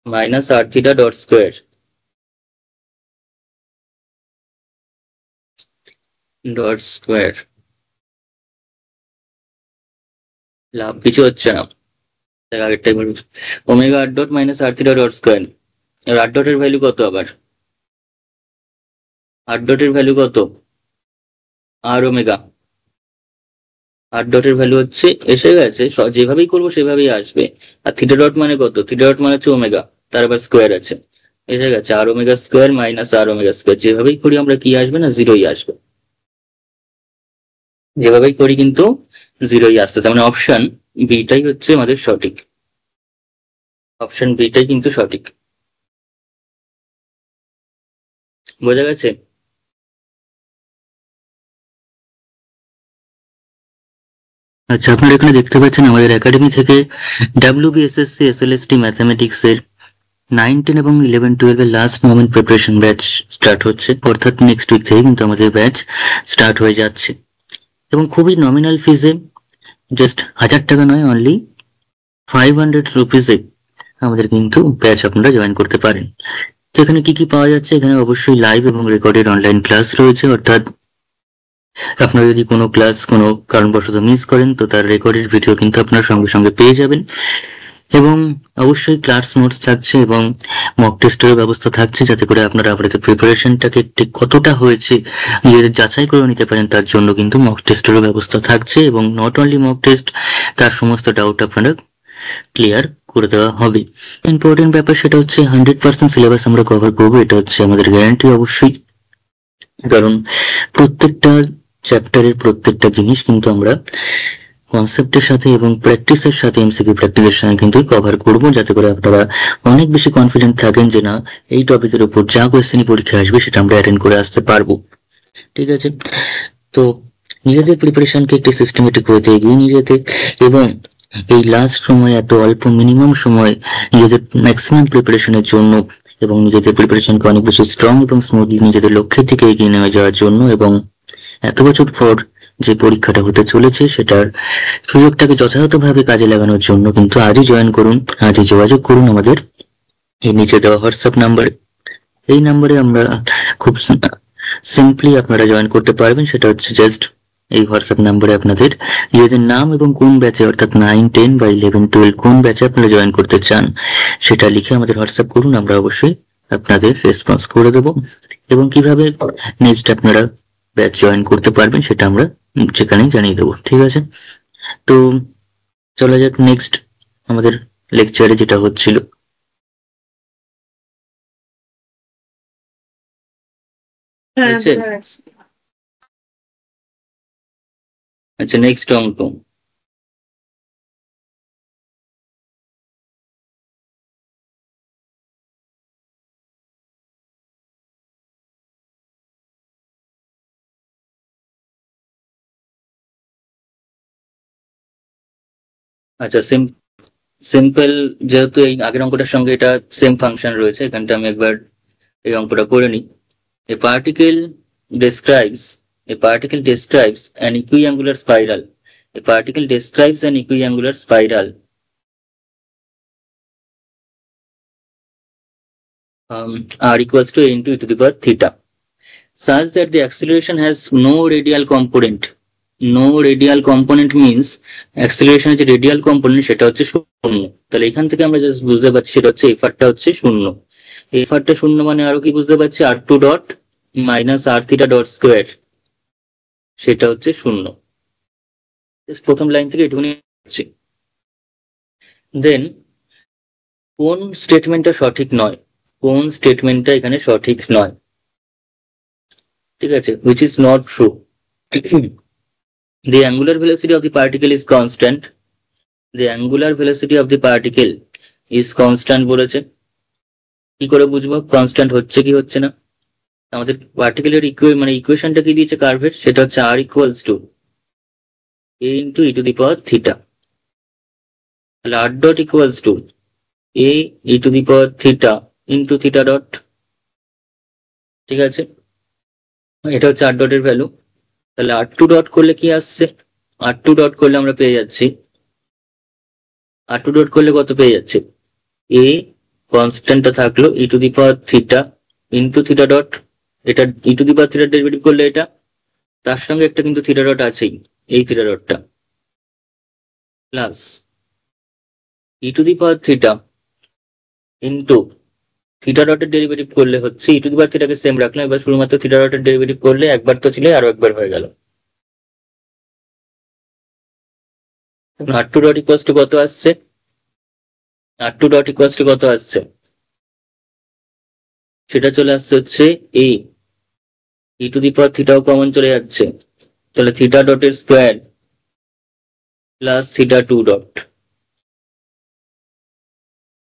মাইনাস আর theta dot square dot square. লাভ কিছু হচ্ছে না, আগেরটাই বলবো, ওমেগা আর ডট মাইনাস আর থিটা ডট স্কোয়ার। এবার আর ডটের ভ্যালু কত, আবার আর ডটের ভ্যালু কত, আর ওমেগা, আর ডটের ভ্যালু হচ্ছে এসে গেছে, যেভাবেই করবো সেভাবেই আসবে। আর থিটা ডট মানে কত, থিটা ডট মানে হচ্ছে ওমেগা, তার আবার স্কোয়ার আছে, এসে গেছে আর ওমেগা স্কোয়ার মাইনাস আর ওমেগা স্কোয়ার। যেভাবেই করি আমরা কি আসবে না, জিরোই আসবে, যেভাবেই করি কিন্তু জিরোই আসছে, তার মানে অপশন বিটাই হচ্ছে আমাদের সঠিক, অপশন বিটাই কিন্তু সঠিক। বোঝা গেছে? আচ্ছা, আপনারা এখানে দেখতে পাচ্ছেন আমাদের একাডেমি থেকে WBSSC SLST ম্যাথামেটিক্স এর 9, 10 এবং 11, 12 এর last moment preparation batch start হচ্ছে, অর্থাৎ নেক্সট উইক থেকে কিন্তু আমাদের ব্যাচ স্টার্ট হয়ে যাচ্ছে, এবং খুবই নমিনাল ফিজে, জাস্ট 1000 টাকা নয়, অনলি 500 রুপিসে আমাদের কিন্তু ব্যাচ আপনারা জয়েন করতে পারেন। তো এখানে কি কি পাওয়া যাচ্ছে, এখানে অবশ্যই লাইভ এবং রেকর্ডেড অনলাইন ক্লাস রয়েছে, অর্থাৎ আপনারা যদি কোনো ক্লাস কোনো কারণবশত মিস করেন তো তার রেকর্ডেড ভিডিও কিন্তু আপনারা সঙ্গে সঙ্গে পেয়ে যাবেন, এবং অবশ্যই ক্লাস নোটস থাকছে এবং মক টেস্টের ব্যবস্থা থাকছে, যাতে করে আপনারা আপনাদের প্রিপারেশনটাকে ঠিক কতটা হয়েছে নিজেদের যাচাই করে নিতে পারেন, তার জন্য কিন্তু মক টেস্টেরও ব্যবস্থা থাকছে, এবং নট অনলি মক টেস্ট, তার সমস্ত ডাউট আপনারা ক্লিয়ার করে দেওয়া হবে। ইম্পর্টেন্ট ব্যাপার সেটা হচ্ছে 100% সিলেবাস আমরা কভার করবো, এটা হচ্ছে আমাদের গ্যারান্টি অবশ্যই, কারণ প্রত্যেকটা চ্যাপ্টারের প্রত্যেকটা জিনিস কিন্তু আমরা কনসেপ্টের সাথে এবং প্র্যাকটিসের সাথে, এমসিকিউ প্র্যাকটিসের সাথে কিন্তু কভার করব, যাতে করে আপনারা অনেক বেশি কনফিডেন্ট থাকেন যে না, এই টপিকের উপর যা কোয়েশ্চেনই পরীক্ষা আসবে সেটা আমরা অ্যাটেন্ড করে আসতে পারবো। ঠিক আছে, তো নিজেদের প্রিপারেশনকে একটি সিস্টেমেটিক ওয়েতে এগিয়ে নিয়ে যেতে, এবং এই লাস্ট সময় এত অল্প মিনিমাম সময় নিজেদের ম্যাক্সিমাম প্রিপারেশনের জন্য, এবং নিজেদের প্রিপারেশনকে অনেক বেশি স্ট্রং এবং স্মুথলি নিজেদের লক্ষ্যের দিকে এগিয়ে নিয়ে যাওয়ার জন্য, এবং এত বছর পর যে পরীক্ষাটা হতে চলেছে সেটার সুযোগটাকে যথাযথভাবে কাজে লাগানোর জন্য কিন্তু আজই জয়েন করুন, আজই যোগাযোগ করুন আমাদের এই নিচে দেওয়া হোয়াটসঅ্যাপ নাম্বার, এই নাম্বারে আমরা খুব সিম্পলি আপনারা জয়েন করতে পারবেন। সেটা হচ্ছে জাস্ট এই হোয়াটসঅ্যাপ নাম্বারে আপনাদের নিজেদের নাম এবং কোন ব্যাচে অর্থাৎ 9, 10 বা 11, 12 কোন ব্যাচে আপনারা জয়েন করতে চান সেটা লিখে আমাদের হোয়াটসঅ্যাপ করুন, আমরা অবশ্যই আপনাদের রেসপন্স করে দেব। এবং কিভাবে নেক্সট আপনারা ব্যাচ জয়েন করতে পারবেন সেটা আমরা সেখানেই জানিয়ে দেবো। ঠিক আছে, তো চলা যাক নেক্সট আমাদের লেকচারে যেটা হচ্ছিল। আচ্ছা, নেক্সট অঙ্ক। আচ্ছা, সিম্পল, যেহেতু এই আগের অঙ্কটার সঙ্গে এটা সেম ফাংশন রয়েছে, এখানটা আমি একবার এই অঙ্কটা করে নিই। A particle describes an equiangular spiral. A particle describes an equiangular spiral r equals to a into e to the power theta, such that the acceleration has no radial component. No radial component means acceleration যে radial component সেটা হচ্ছে শূন্য। তাহলে এখান থেকে আমরা just বুঝতে পারছি সেটা হচ্ছে এফআরটা হচ্ছে শূন্য। এফআরটা শূন্য মানে আরো কি বুঝতে পারছি, r2 dot minus r theta dot square, সেটা হচ্ছে শূন্য। প্রথম লাইন থেকে এটুকুনি হচ্ছে। দেন কোন স্টেটমেন্টটা সঠিক নয়, কোন স্টেটমেন্টটা এখানে সঠিক নয়, ঠিক আছে, which is not true. The angular velocity of the particle is constant. The angular velocity of the particle is constant বলেছে। কি করে বুঝবো কনস্ট্যান্ট হচ্ছে কি হচ্ছে না? আমাদের পার্টিকেলের ইকুয়েশনটা কি দিয়েছে কার্ভের, সেটা হচ্ছে r equals to a into e to the power theta. তাহলে r dot equals two a e to the power theta into theta dot. ঠিক আছে, এটা হচ্ছে r ডটের ভ্যালু। তাহলে r2 ডট করলে কি আসছে, r2 ডট করলে আমরা পেয়ে যাচ্ছি, r2 ডট করলে কত পেয়ে যাচ্ছে, a কনস্ট্যান্টটা থাকলো e to the power theta into theta dot. এটা e to the power theta derivative করলে এটা, তার সঙ্গে একটা কিন্তু থিটা ডট আছেই, এই থিটা ডটটা, plus e to the power theta into theta ডটের ডেরিভেটিভ করলে হচ্ছে e টু দি পাওয়ার থিটাকে সেম রাখলাম, এবার শুধুমাত্র থিটা ডটের ডেরিভেটিভ করলে একবার তো ছিল আরো একবার হয়ে গেল। r2 ডট ইকুয়ালস টু কত আসছে, r2 ডট ইকুয়ালস টু কত আসছে, সেটা চলে আসছে হচ্ছে a e to the power থিটাও কমন চলে যাচ্ছে, তাহলে থিটা ডটের স্কোয়ার প্লাস থিটা 2 ডট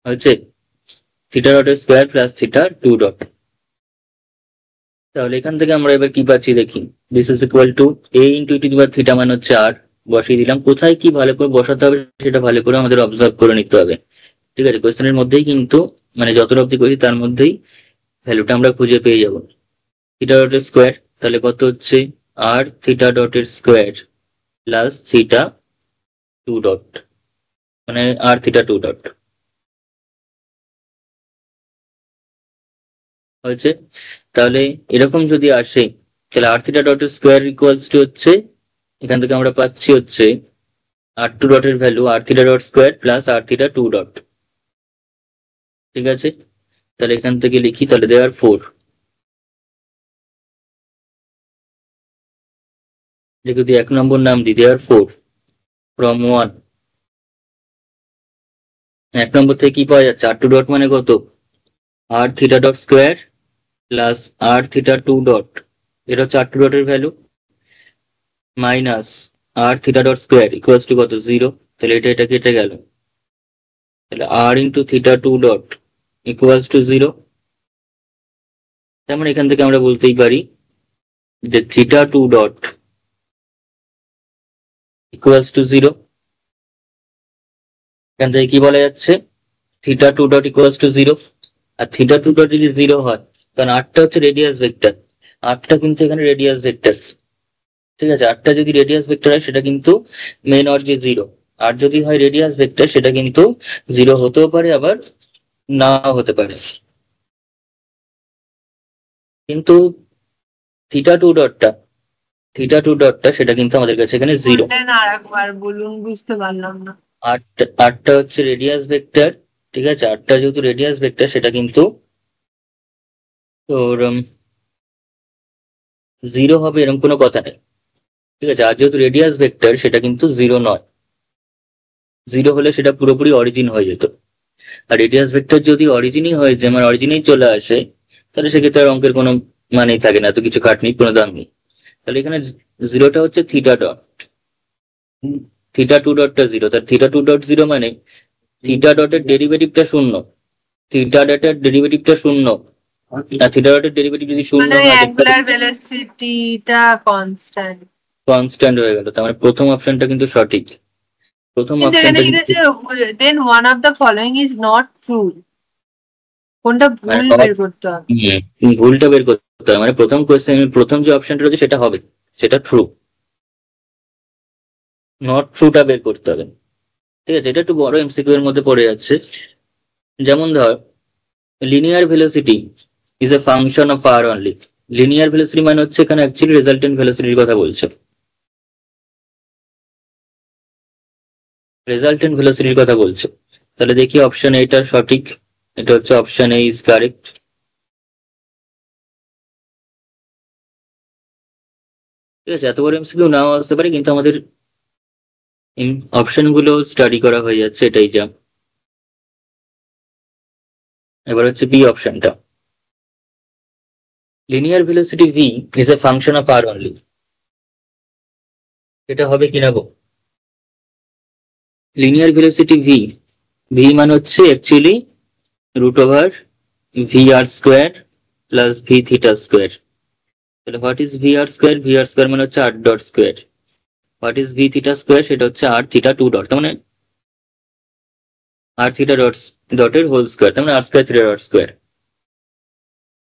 হচ্ছে থিটা ডটের স্কোয়ার প্লাস থিটা 2 ডট। তাহলে এখান থেকে আমরা এবার কি পাচ্ছি দেখি, this is equal to a into e to the power theta মানে হচ্ছে r, বসিয়ে দিলাম। কোথায় কি ভালো করে বসাতে হবে সেটা ভালো করে আমাদের অবজার্ভ করে নিতে হবে। ঠিক আছে, কোয়েশ্চেনের মধ্যেই কিন্তু মানে যতটা অবধি করেছি তার মধ্যেই ভ্যালুটা আমরা খুঁজে পেয়ে যাব। থিটা ডটের স্কোয়ার তাহলে কত হচ্ছে r থিটা ডটের স্কোয়ার প্লাস থিটা 2 ডট মানে r থিটা 2 ডট হয়েছে। তাহলে এরকম যদি আসে তাহলে r থিটা ডটের স্কোয়ার ইকুয়ালস টু হচ্ছে, এখান থেকে আমরা পাচ্ছি হচ্ছে r2 ডটের value r theta dot square plus r theta 2 dot. ঠিক আছে, তাহলে এখান থেকে লিখি, তাহলে দেওয়ার 4 যদি 1 নম্বর নাম দিই দেওয়ার 4 ফ্রম 1, 1 নম্বর থেকে কি পাওয়া যাচ্ছে, r2 ডট মানে কত r theta dot square plus r theta 2 dot, এটা হচ্ছে r2 ডটের value, minus r theta dot square equals to কত 0, তাহলে এটা কেটে গেল, তাহলে r into theta 2 dot equals to 0। তার মানে এখান থেকে আমরা বলতেই পারি যে থিটা 2 ডট ইকুয়ালস টু 0। এখান থেকে কি বলা যাচ্ছে, থিটা 2 ডট ইকুয়ালস টু 0। আর থিটা 2 ডট যদি 0 হয়, কারণ আরটা হচ্ছে রেডিয়াস ভেক্টর, আরটা কিন্তু এখানে রেডিয়াস ভেক্টর। ঠিক আছে, আরটা যদি রেডিয়াস ভেক্টর হয় সেটা কিন্তু মে নট বি 0, আর যদি হয় রেডিয়াস ভেক্টর সেটা কিন্তু 0 হতেও পারে আবার না হতে পারে, কিন্তু থিটা টু ডটটা সেটা কিন্তু আমাদের কাছে এখানে জিরো। বললেন আর একবার বলুন, বুঝতে পারলাম না। আটটা হচ্ছে রেডিয়াস ভেক্টর, ঠিক আছে, আটটা যেহেতু রেডিয়াস ভেক্টর সেটা কিন্তু তোর জিরো হবে এরকম কোনো কথা নেই, ঠিক আছে। আর যেহেতু রেডিয়াস ভেক্টর সেটা কিন্তু জিরো নয়, জিরো হলে সেটা পুরোপুরি অরিজিন হয়ে যেত। আর রেডিয়াস ভেক্টর যদি অরিজিনই হয়, যে আমার অরিজিনেই চলে আসে, তাহলে সেক্ষেত্রে আর অঙ্কের কোনো মানেই থাকে না, তো কিছু খাটনি কোনো দাম নেই। তাহলে এখানে জিরোটা হচ্ছে থিটা ডট, থিটা টু ডটটা জিরো, তার থিটা টু ডট জিরো মানে থিটা ডটের ডেরিভেটিভটা শূন্য, থিটা ডটের ডেরিভেটিভটা শূন্য। আর থিটা ডটের ডেরিভেটিভ যদি শূন্য মানে ওই হয় তাহলে অ্যাঙ্গুলার ভেলোসিটিটা কনস্ট্যান্ট। কনস্ট্যান্ট হয়ে গেল, তার মানে প্রথম অপশনটা কিন্তু সঠিক, প্রথম কিন্তু এখানে অপশনটা কি কিন্তু হচ্ছে, then one of the following is not true, কোনটা মানে ভুল বের করতে হবে। ভুলটা বের করতে হবে, মানে প্রথম কোয়েশ্চেন প্রথম যে অপশনটা রয়েছে সেটা হবে, সেটা ট্রু, নট ট্রুটা বের করতে হবে, ঠিক আছে। এটা একটু বড় এমসিকিউ এর মধ্যে পড়ে যাচ্ছে। যেমন ধর linear velocity is a function of r only, linear velocity মানে হচ্ছে এখানে অ্যাকচুয়ালি রেজাল্টেন্ট ভেলোসিটির কথা বলছে, রেজাল্টেন্ট ভেলোসিটির কথা বলছে। তাহলে দেখি অপশন এইটা সঠিক, এটা হচ্ছে অপশন এ ইজ কারেক্ট। ঠিক আছে, এত বড় এমসিকিউ নাও আসতে পারে, কিন্তু আমাদের অপশন গুলো স্টাডি করা হয়ে যাচ্ছে, এটাই যা। এবার হচ্ছে বি অপশনটা, linear velocity v is a function of r only, এটা হবে কিনা গো? লিনিয়ার ভেলোসিটি ভি, ভি মানে হচ্ছে অ্যাকচুয়ালি রুট ওভার ভি আর square plus V theta square. তাহলে what is v R square? V R square মানে হচ্ছে r dot square. What is V theta square? সেটা হচ্ছে আর থিটা টু ডট, তার মানে r theta ডটের হোল স্কোয়ার, তার মানে r square theta dot square.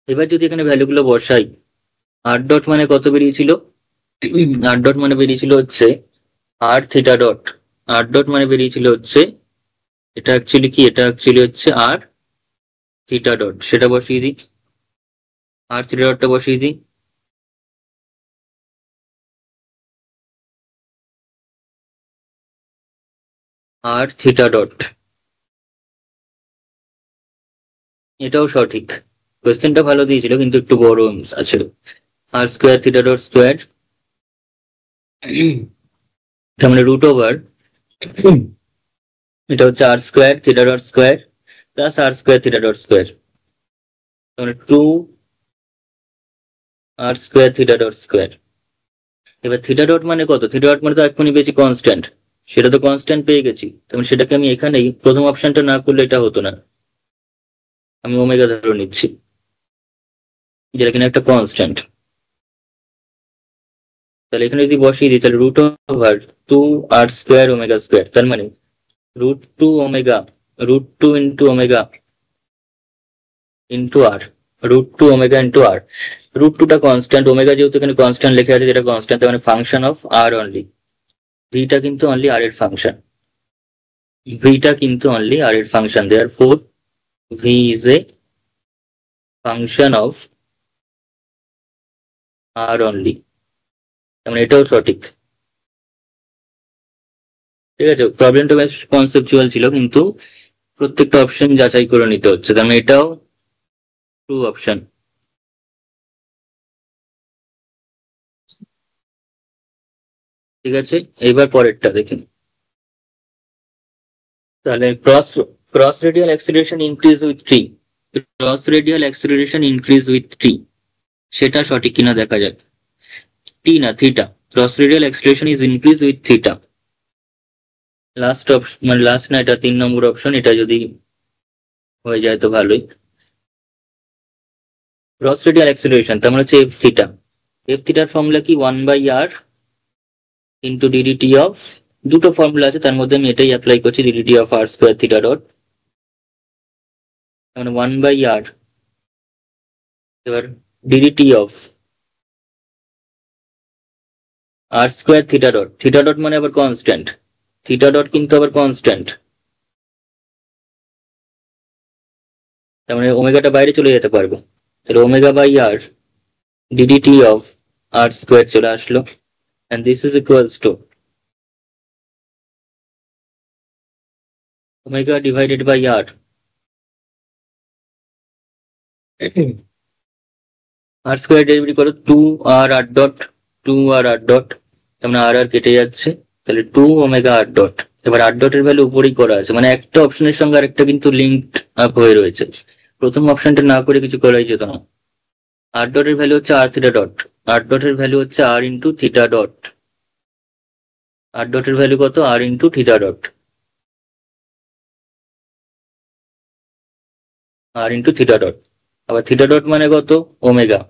এবার যদি এখানে ভ্যালুগুলো বসাই, আর ডট মানে কত বেরিয়েছিল? আর ডট মানে বেরিয়েছিল হচ্ছে আর থিটা ডট, আর ডট মানে বেরিয়েছিল হচ্ছে, এটা অ্যাকচুয়ালি কি, এটা অ্যাকচুয়ালি হচ্ছে আর থিটা ডট, সেটা বসিয়ে দিই, আর থিটা ডটটা বসিয়ে দিই, আর থিটা ডট, এটাও সঠিক। কোয়েশ্চেনটা ভালো দিয়েছিল কিন্তু একটু বড় আছে। R square theta dot square, তার মানে রুট ওভার, এটা হচ্ছে r square theta dot square plus আর স্কোয়ার থিটা ডট স্কোয়ার, মানে two r square theta dot square. এবার থিটা ডট মানে কত? থিটা ডট মানে তো এক্ষুনি পেয়েছি কনস্ট্যান্ট, সেটা তো কনস্ট্যান্ট পেয়ে গেছি, তাহলে সেটাকে আমি এখানেই প্রথম অপশনটা না করলে এটা হতো না, আমি ওমেগা ধরে নিচ্ছি, যেটা কিনা একটা কনস্ট্যান্ট। তাহলে এখানে যদি বসিয়ে দিই, তাহলে root over two r square omega square, তার মানে root two omega, root two into omega into r, root two omega into r. Root টুটা কনস্ট্যান্ট, ওমেগা যেহেতু এখানে কনস্ট্যান্ট লেখা আছে, যেটা কনস্ট্যান্ট, তার মানে ফাংশন অফ আর অনলি, ভিটা কিন্তু অনলি আর এর ফাংশন, ভিটা কিন্তু অনলি আর এর function, therefore v is a function of r only, তার মানে এটাও সঠিক। ঠিক আছে, প্রবলেমটা বেশ কনসেপচুয়াল ছিল, কিন্তু প্রত্যেকটা অপশন যাচাই করে নিতে হচ্ছে, তার মানে এটাও ট্রু অপশন। ঠিক আছে, এইবার পরেরটা দেখুন। তাহলে cross radial acceleration increase with t, cross radial acceleration increase with t, সেটা সঠিক কিনা দেখা যাক। টি না, theta, cross radial acceleration is increase with theta. Last option, মানে লাস্ট না, এটা 3 নম্বর অপশন, এটা যদি হয়ে যায় তো ভালোই। ক্রস রেডিয়াল অ্যাক্সিলারেশন তার মানে হচ্ছে এফ থিটা, এফ থিটার ফর্মুলা কি? 1/r ইন্টু ডিডিটি অফ, দুটো ফর্মুলা আছে তার মধ্যে আমি এটাই অ্যাপ্লাই করছি, d d t of R square theta dot, মানে 1/r, এবার d d t of R square theta dot, theta dot মানে আবার কনস্ট্যান্ট, থিটা ডট কিন্তু আবার কনস্ট্যান্ট, তার মানে ওমেগাটা বাইরে চলে যেতে পারবে, তাহলে omega by r d d t of R square চলে আসলো, and this is equals to omega divided by r. R square derivative করো 2r r dot, 2r r dot, তার মানে আর আর কেটে যাচ্ছে, তাহলে 2 ওমেগা r ডট। এবার r ডটের ভ্যালু উপরেই করা আছে, মানে একটা অপশনের সঙ্গে আরেকটা কিন্তু লিঙ্কড আপ হয়ে রয়েছে। প্রথম অপশনটা না করে কিছু করাই যেত না। r ডটের ভ্যালু হচ্ছে r θ ডট, r ডটের ভ্যালু হচ্ছে r×θ ডট, r ডটের ভ্যালু কত r×θ ডট, r×θ ডট। আবার θ ডট মানে কত ওমেগা,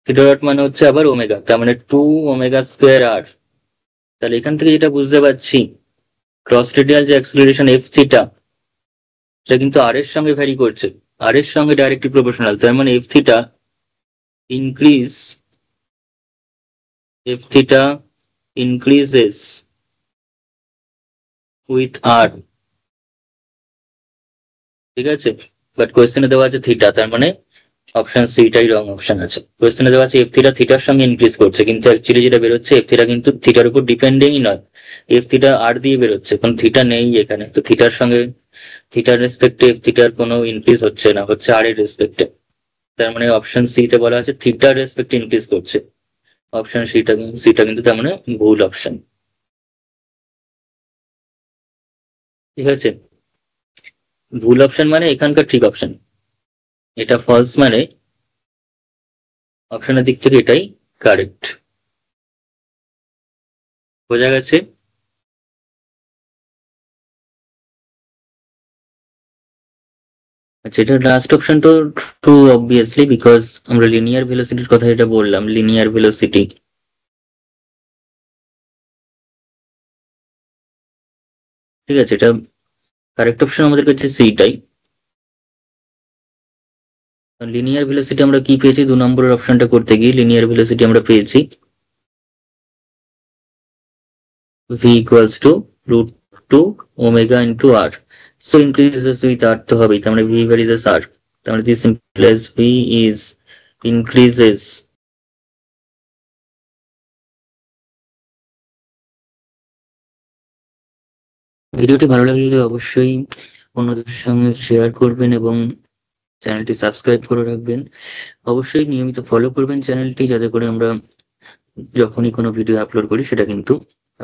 θ ডট মানে হচ্ছে আবার ওমেগা, তার মানে 2 ওমেগা স্কোয়ার r। তাহলে এখান থেকে যেটা বুঝতে পারছি, ক্রস রেডিয়াল যে অ্যাক্সিলারেশন এফ থিটা, সেটা কিন্তু আর এর সঙ্গে ভ্যারি করছে, আর এর সঙ্গে ডাইরেক্টলি প্রপোর্শনাল। তার মানে এফ থিটা ইনক্রিজেস উইথ আর, ঠিক আছে। বাট কোয়েশ্চেনে দেওয়া আছে থিটা, তার মানে অপশন সিটাই রং অপশন আছে। কোয়েশ্চেনে দেওয়া আছে এফ থিটা থিটার সঙ্গে ইনক্রিজ করছে, কিন্তু অ্যাকচুয়ালি যেটা বেরোচ্ছে এফ থিটা কিন্তু থিটার উপর ডিপেন্ডিংই নয়, এফ থিটা আর দিয়ে বেরোচ্ছে, কারণ থিটা নেই এখানে। তো থিটার সঙ্গে, থিটার রেসপেক্টে এফ থিটার কোনো ইনক্রিজ হচ্ছে না, হচ্ছে আর এর রেসপেক্টে। তার মানে অপশন সি তে বলা আছে থিটার রেসপেক্টে ইনক্রিজ করছে, অপশন সিটা কিন্তু তার মানে ভুল অপশন, ঠিক আছে। ভুল অপশন মানে এখানকার ঠিক অপশন, এটা ফলস মানে অপশনের দিক থেকে এটাই কারেক্ট। বোঝা গেছে? আচ্ছা, এটা লাস্ট অপশন তো ট্রু অবভিয়াসলি, বিকজ আমরা লিনিয়ার ভেলোসিটির কথা যেটা বললাম, লিনিয়ার ভেলোসিটি, ঠিক আছে, এটা কারেক্ট অপশন আমাদের কাছে সিটাই। লিনিয়ার ভেলোসিটি আমরা কি পেয়েছি, 2 নম্বরের অপশনটা করতে গিয়ে লিনিয়ার ভেলোসিটি আমরা পেয়েছি v equals to √2 omega into r, so increases with r তো হবেই, তার মানে v varies r, তার মানে this implies v is increases ভিডিওটি ভালো লাগলে অবশ্যই অন্যদের সঙ্গে শেয়ার করবেন এবং চ্যানেলটি সাবস্ক্রাইব করে রাখবেন। অবশ্যই নিয়মিত ফলো করবেন চ্যানেলটি, যাতে করে আমরা যখনই কোনো ভিডিও আপলোড করি সেটা কিন্তু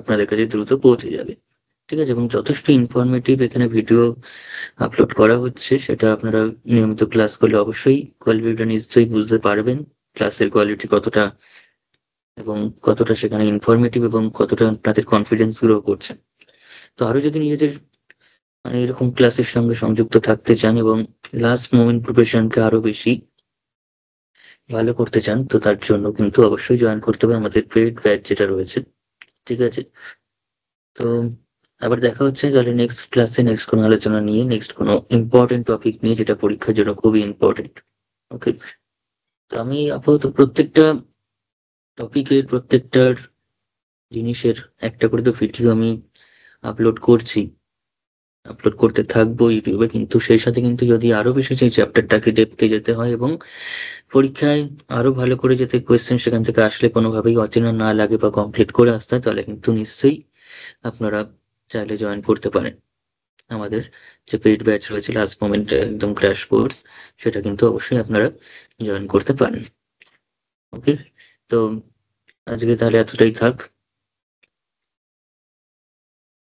আপনাদের কাছে দ্রুত পৌঁছে যাবে, ঠিক আছে। এবং যথেষ্ট ইনফরমেটিভ এখানে ভিডিও আপলোড করা হচ্ছে, সেটা আপনারা নিয়মিত ক্লাস করলে অবশ্যই কোয়ালিটিটা নিশ্চয়ই বুঝতে পারবেন, ক্লাসের কোয়ালিটি কতটা এবং কতটা সেখানে ইনফরমেটিভ এবং কতটা আপনাদের কনফিডেন্স গ্রো করছে। তো আরো যদি নিজেদের মানে এরকম ক্লাসের সঙ্গে সংযুক্ত থাকতে চান এবং লাস্ট মোমেন্ট প্রিপারেশনকে আরো বেশি ভালো করতে চান, তো তার জন্য কিন্তু অবশ্যই জয়েন করতে হবে আমাদের পেইড ব্যাচ যেটা রয়েছে, ঠিক আছে। তো আবার দেখা হচ্ছে তাহলে নেক্সট ক্লাসে, নেক্সট কোনো আলোচনা নিয়ে, নেক্সট কোনো ইম্পর্টেন্ট টপিক নিয়ে, যেটা পরীক্ষার জন্য খুবই ইম্পর্টেন্ট। ওকে, তো আমি আপাতত প্রত্যেকটা টপিকের, প্রত্যেকটার জিনিসের একটা করে তো ভিডিও আমি আপলোড করছি, আপলোড করতে থাকবো ইউটিউবে, কিন্তু সেই সাথে কিন্তু যদি আরো বেশি সেই চ্যাপ্টারটাকে ডেপথে যেতে হয় এবং পরীক্ষায় আরো ভালো করে যাতে কোয়েশ্চেন সেখান থেকে আসলে কোনোভাবেই অচেনা না লাগে বা কমপ্লিট করে আসতে হয়, তাহলে কিন্তু নিশ্চয়ই আপনারা চাইলে জয়েন করতে পারেন আমাদের যে পেইড ব্যাচ রয়েছে লাস্ট মোমেন্ট একদম ক্র্যাশ কোর্স, সেটা কিন্তু অবশ্যই আপনারা জয়েন করতে পারেন। ওকে, তো আজকে তাহলে এতটাই থাক।